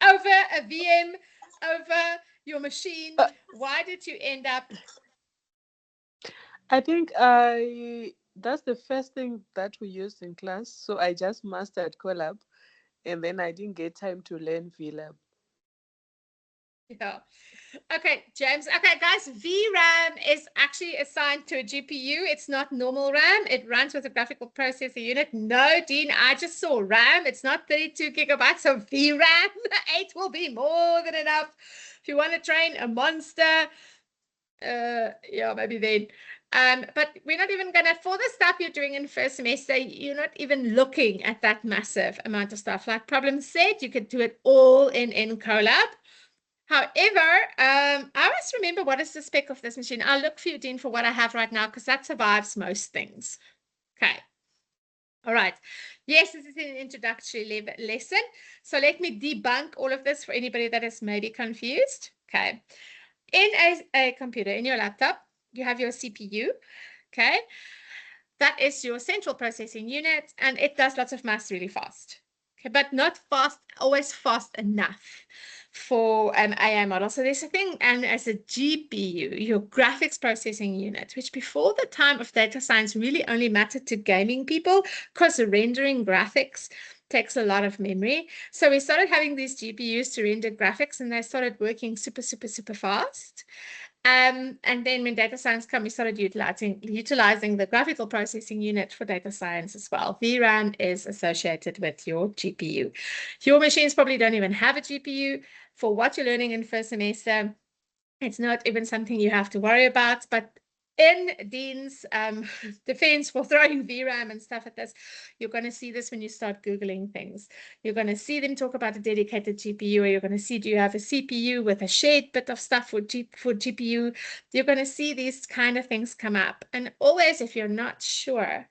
Over a VM, over your machine? Why did you end up? I think that's the first thing that we used in class. So I just mastered Colab, and then I didn't get time to learn VLab. Yeah. Okay, James. Okay, guys, VRAM is actually assigned to a GPU. It's not normal RAM. It runs with a graphical processor unit. No, Dean, I just saw RAM. It's not 32 gigabytes of VRAM. 8 will be more than enough. If you want to train a monster, yeah, maybe then. But we're not even gonna, for the stuff you're doing in first semester, you're not even looking at that massive amount of stuff. Like Problem said, you could do it all in Colab. However, I always remember what is the spec of this machine. I'll look for you, Dean, for what I have right now, because that survives most things. Okay. All right. Yes, this is an introductory lesson. So let me debunk all of this for anybody that is maybe confused. Okay. In a computer, in your laptop, you have your CPU. Okay. That is your central processing unit, and it does lots of math really fast. Okay, but not fast, always fast enough for an AI model. So there's a thing, and as a GPU, your graphics processing unit, which before the time of data science really only mattered to gaming people, because rendering graphics takes a lot of memory. So we started having these GPUs to render graphics, and they started working super, super, super fast. And then when data science came, we started utilizing the graphical processing unit for data science as well. VRAM is associated with your GPU. Your machines probably don't even have a GPU. For what you're learning in first semester, it's not even something you have to worry about. But in Dean's defense for throwing VRAM and stuff like this, you're going to see this when you start Googling things. You're going to see them talk about a dedicated GPU, or you're going to see, do you have a CPU with a shared bit of stuff for GPU? You're going to see these kind of things come up. And always, if you're not sure,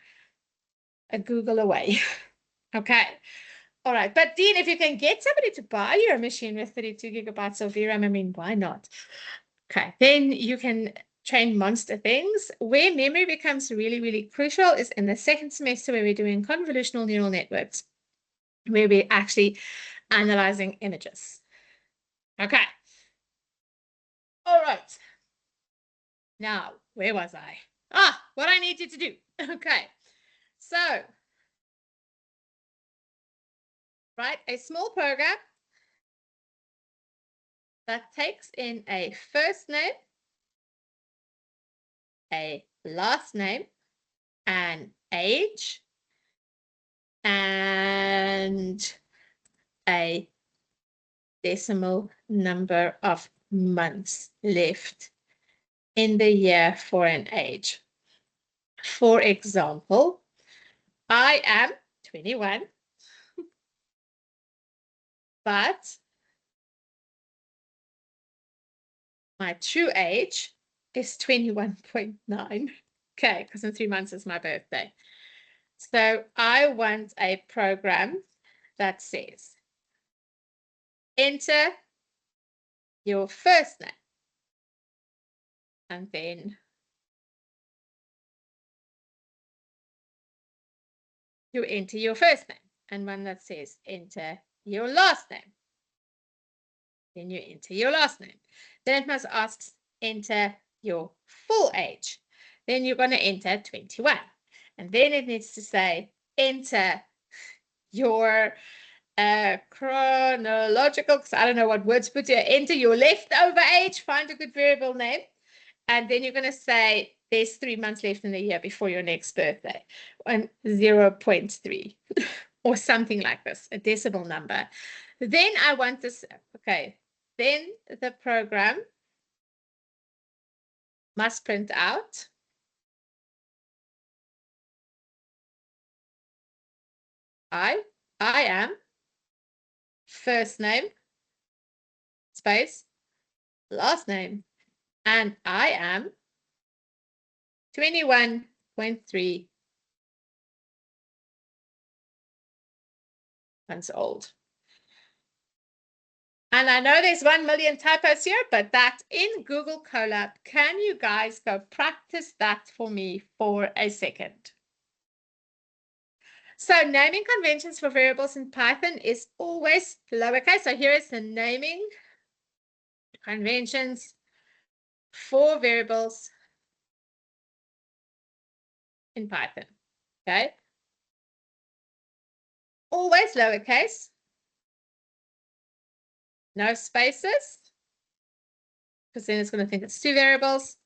a Google away. Okay. All right. But Dean, if you can get somebody to buy your machine with 32 gigabytes of VRAM, I mean, why not? Okay. Then you can train monster things. Where memory becomes really, really crucial is in the second semester, where we're doing convolutional neural networks, where we're actually analyzing images. Okay. All right. Now, where was I? What I need you to do. Okay. So, write a small program that takes in a first name, a last name, an age, and a decimal number of months left in the year for an age. For example, I am 21, but my true age is 21.9. Okay, because in 3 months is my birthday. So I want a program that says, enter your first name, and then you enter your first name, and one that says, enter your last name. Then you enter your last name. Then it must ask, enter your full age. Then you're going to enter 21. And then it needs to say, enter your chronological, because I don't know what words put here, enter your leftover age, find a good variable name. And then you're going to say, there's 3 months left in the year before your next birthday, and 0.3. or something like this, a decimal number. Then I want this, okay, then the program must print out I am first name, space, last name, and I am 21.3 months old. And I know there's 1 million typos here, but that in Google Colab, can you guys go practice that for me for a second? So naming conventions for variables in Python is always lowercase. So here is the naming conventions for variables in Python. Okay. Always lowercase. No spaces, because then it's going to think it's two variables.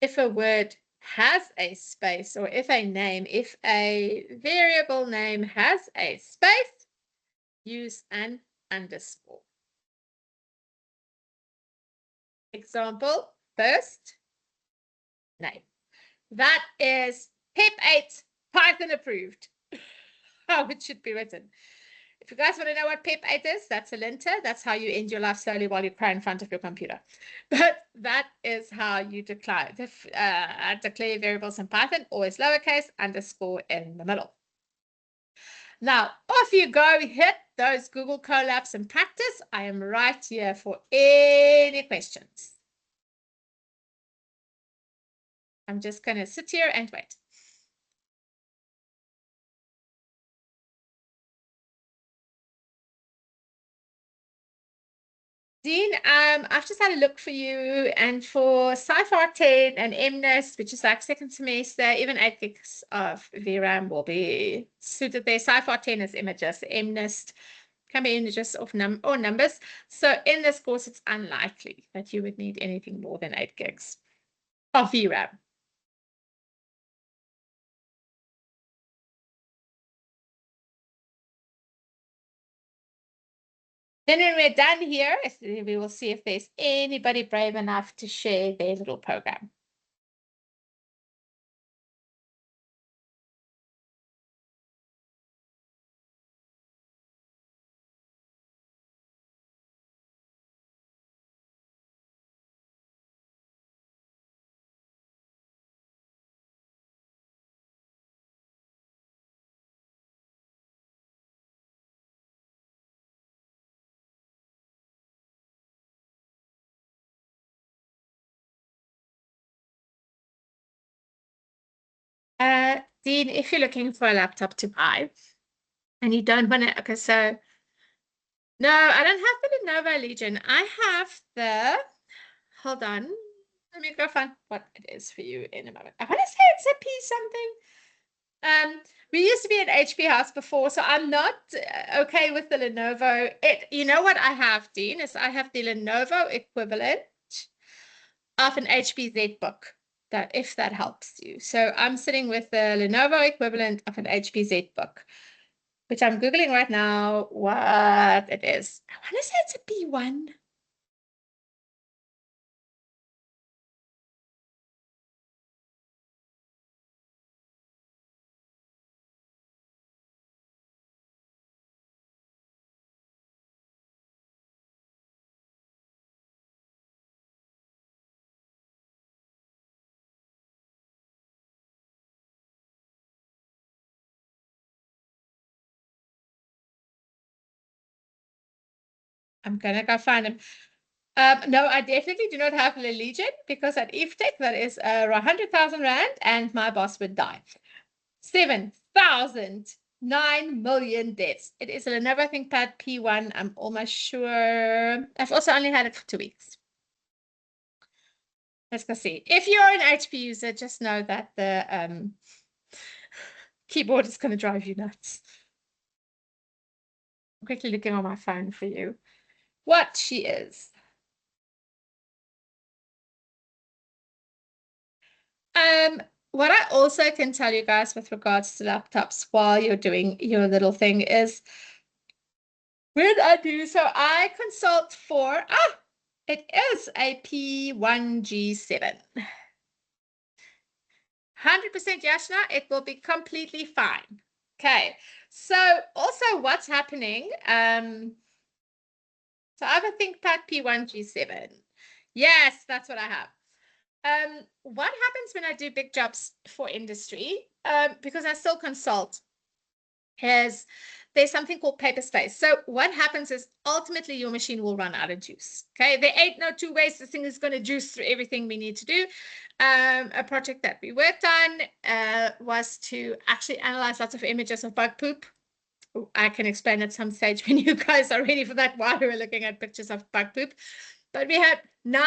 If a word has a space, or if a variable name has a space, use an underscore. Example, first name. That is PEP8 Python approved. How it should be written. If you guys want to know what PEP8 is, that's a linter. That's how you end your life slowly while you cry in front of your computer. But that is how you declare variables in Python, always lowercase, underscore in the middle. Now, off you go, hit those Google Colabs and practice. I am right here for any questions. I'm just going to sit here and wait. Dean, I've just had a look for you, and for Cypher 10 and MNIST, which is like second semester, even 8 gigs of VRAM will be suited there. Cypher 10 is images, MNIST can be images of numbers. So in this course, it's unlikely that you would need anything more than 8 gigs of VRAM. Then when we're done here, we will see if there's anybody brave enough to share their little program. Dean, if you're looking for a laptop to buy and you don't want to, okay, so no, I don't have the Lenovo Legion. I have the, hold on, let me go find what it is for you in a moment. I want to say it's a P something. We used to be at HP House before, so I'm not okay with the Lenovo. You know what I have, Dean, is I have the Lenovo equivalent of an HP ZBook. That if that helps you. So I'm sitting with the Lenovo equivalent of an HP ZBook, which I'm Googling right now what it is. I want to say it's a B1. I'm gonna go find them. No, I definitely do not have the Legion because at IFTech that is 100,000 Rand and my boss would die. 7,000, 9 million deaths. It is a Lenovo ThinkPad P1. I'm almost sure. I've also only had it for 2 weeks. Let's go see. If you're an HP user, just know that the keyboard is going to drive you nuts. I'm quickly looking on my phone for you. What she is. what I also can tell you guys with regards to laptops while you're doing your little thing is when I consult for, it is a P1G7. 100% Yashna, it will be completely fine. Okay, so also what's happening, so I have a ThinkPad P1G7. Yes, that's what I have. What happens when I do big jobs for industry, because I still consult, is there's something called paper space. So what happens is ultimately your machine will run out of juice. Okay, there ain't no two ways. This thing is going to juice through everything we need to do. A project that we worked on was to actually analyze lots of images of bug poop. I can explain at some stage when you guys are ready for that while we were looking at pictures of bug poop. But we had 9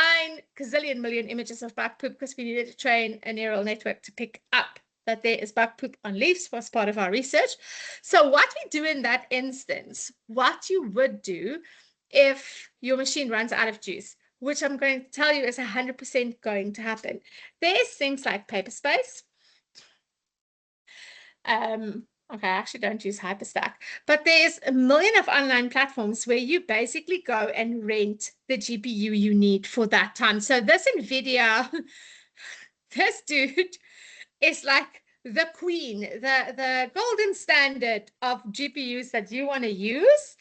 gazillion million images of bug poop because we needed to train a neural network to pick up that there is bug poop on leaves was part of our research. So what we do in that instance, what you would do if your machine runs out of juice, which I'm going to tell you is 100% going to happen. There's things like paper space. Okay, I actually don't use Hyperstack, but there's a million of online platforms where you basically go and rent the GPU you need for that time. So this NVIDIA, this dude is like the queen, the golden standard of GPUs that you want to use.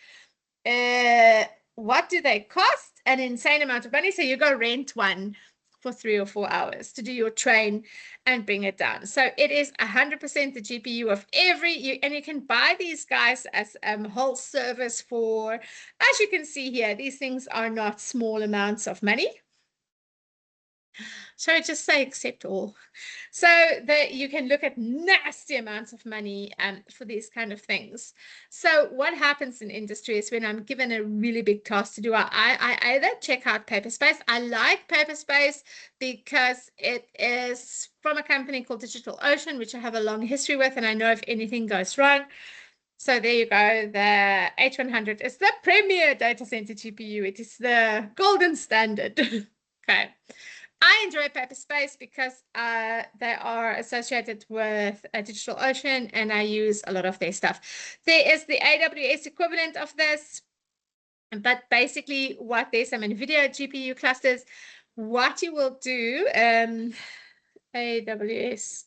What do they cost? An insane amount of money. So you go rent one for 3 or 4 hours to do your train and bring it down. So it is 100% the GPU of and you can buy these guys as whole service for, as you can see here, these things are not small amounts of money. So I just say accept all. So that you can look at nasty amounts of money for these kind of things. So what happens in industry is when I'm given a really big task to do, I either check out Paperspace. I like Paperspace because it is from a company called DigitalOcean, which I have a long history with, and I know if anything goes wrong. So there you go. The H100 is the premier data center GPU. It is the golden standard. Okay. I enjoy Paperspace because they are associated with DigitalOcean and I use a lot of their stuff. There is the AWS equivalent of this, but basically there's some NVIDIA GPU clusters. What you will do, AWS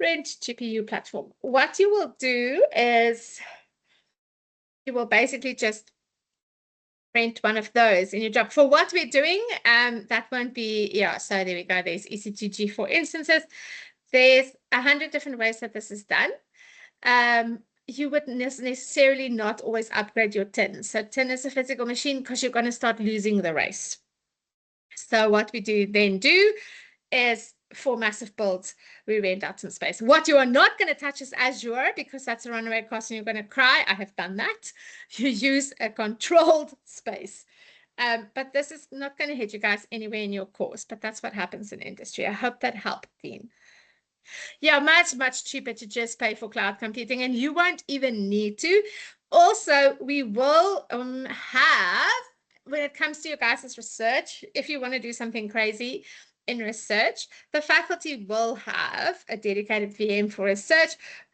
rent GPU platform. What you will do is you will basically just rent one of those in your job. For what we're doing, that won't be, yeah, so there we go. There's EC2 G4 instances. There's 100 different ways that this is done. You would necessarily not always upgrade your tin. So tin is a physical machine because you're going to start losing the race. So what we do is for massive builds, we rent out some space. What you are not going to touch is Azure because that's a runaway cost and you're going to cry. I have done that. You use a controlled space. But this is not going to hit you guys anywhere in your course, but that's what happens in industry. I hope that helped, Dean. Yeah, much, much cheaper to just pay for cloud computing, and you won't even need to. Also, we will have, when it comes to your guys' research, if you want to do something crazy in research, the faculty will have a dedicated VM for research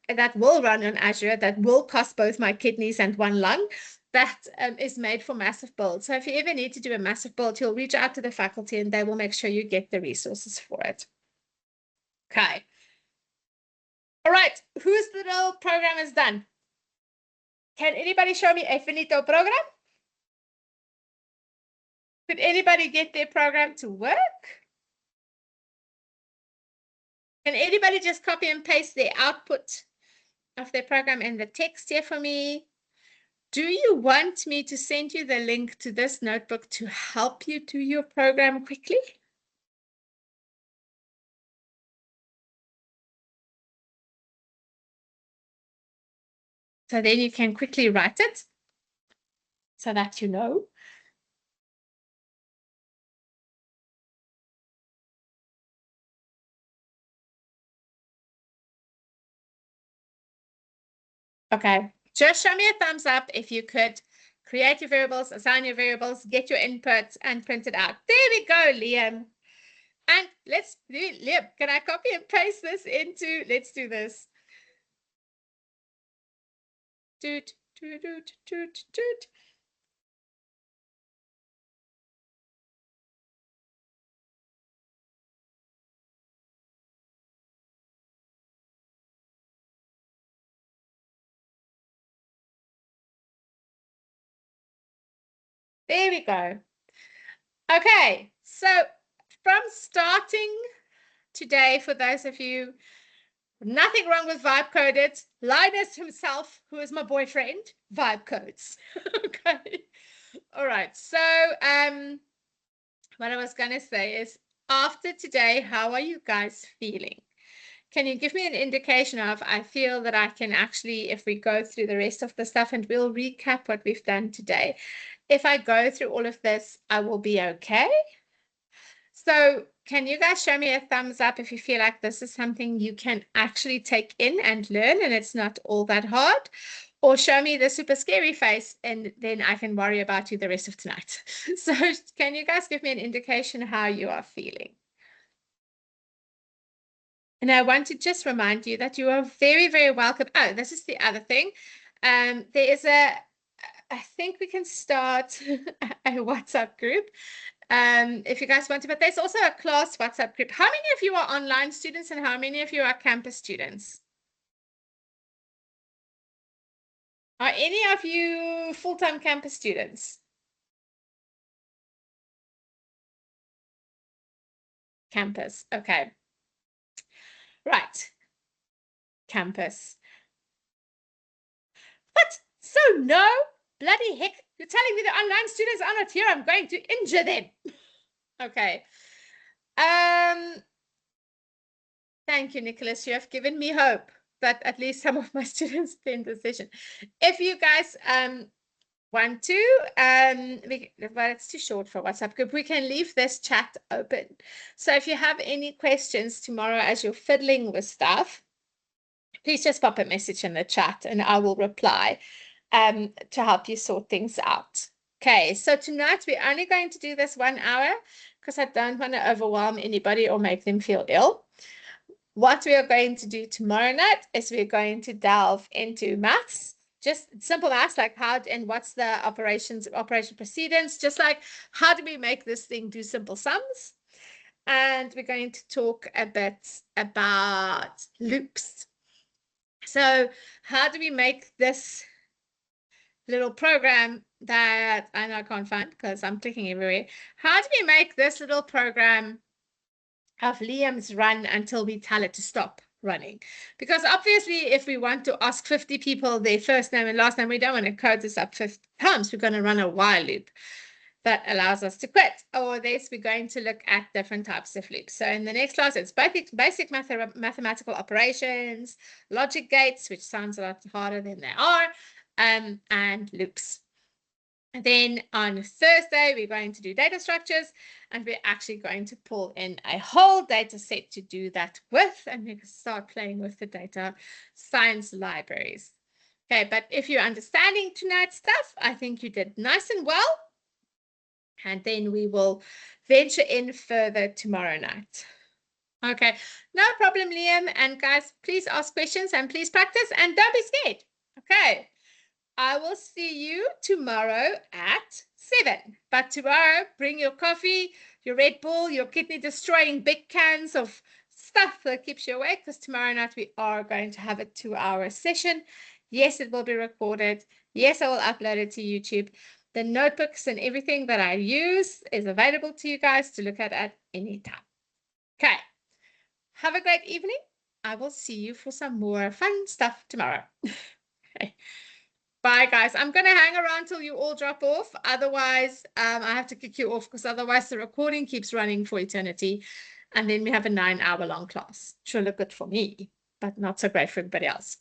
that will run on Azure, that will cost both my kidneys and one lung, that is made for massive builds. So if you ever need to do a massive build, you'll reach out to the faculty and they will make sure you get the resources for it. Okay. All right, whose little program is done? Can anybody show me a finito program? Could anybody get their program to work? Can anybody just copy and paste the output of their program in the text here for me? Do you want me to send you the link to this notebook to help you do your program quickly? So then you can quickly write it so that you know. Okay, just show me a thumbs up if you could create your variables, assign your variables, get your inputs, and print it out. There we go, Liam. And let's do, Liam, can I copy and paste this into, let's do this. Doot, doot, doot, doot, doot. There we go. Okay, so from starting today, for those of you, nothing wrong with vibe coded. Linus himself, who is my boyfriend, vibe codes. Okay. All right. So what I was gonna say is, after today, how are you guys feeling? Can you give me an indication of, I feel that I can actually, if we go through the rest of the stuff and we'll recap what we've done today, if I go through all of this, I will be okay? So can you guys show me a thumbs up if you feel like this is something you can actually take in and learn and it's not all that hard? Or show me the super scary face and then I can worry about you the rest of tonight. So can you guys give me an indication how you are feeling? And I want to just remind you that you are very, very welcome. Oh, this is the other thing. There is I think we can start a WhatsApp group. If you guys want to, but there's also a class WhatsApp group. How many of you are online students and how many of you are campus students? Are any of you full-time campus students? Campus, okay. Right. Campus. What? So no? Bloody heck. You're telling me the online students are not here. I'm going to injure them. Okay. Thank you, Nicholas. You have given me hope that at least some of my students attend the session. If you guys want to, but it's too short for WhatsApp group, we can leave this chat open. So if you have any questions tomorrow as you're fiddling with stuff, please just pop a message in the chat and I will reply to help you sort things out. Okay, so tonight we're only going to do this 1 hour because I don't want to overwhelm anybody or make them feel ill. What we are going to do tomorrow night is we're going to delve into maths, just simple maths, like how and what's the operation precedence, just like how do we make this thing do simple sums. And we're going to talk a bit about loops. So how do we make this little program that I know I can't find because I'm clicking everywhere. How do we make this little program of Liam's run until we tell it to stop running? Because obviously, if we want to ask 50 people their first name and last name, we don't want to code this up 50 times. We're going to run a while loop that allows us to quit. Or this, we're going to look at different types of loops. So in the next class, it's basic mathematical operations, logic gates, which sounds a lot harder than they are, and loops. And then on Thursday, we're going to do data structures, and we're actually going to pull in a whole data set to do that with, and we can start playing with the data science libraries. Okay, but if you're understanding tonight's stuff, I think you did nice and well. And then we will venture in further tomorrow night. Okay, no problem, Liam. And guys, please ask questions and please practice and don't be scared. Okay. I will see you tomorrow at 7. But tomorrow, bring your coffee, your Red Bull, your kidney-destroying big cans of stuff that keeps you awake, because tomorrow night we are going to have a 2-hour session. Yes, it will be recorded. Yes, I will upload it to YouTube. The notebooks and everything that I use is available to you guys to look at any time. Okay. Have a great evening. I will see you for some more fun stuff tomorrow. Okay. Bye, guys. I'm going to hang around till you all drop off. Otherwise, I have to kick you off because otherwise the recording keeps running for eternity. And then we have a 9-hour long class. Sure look good for me, but not so great for everybody else.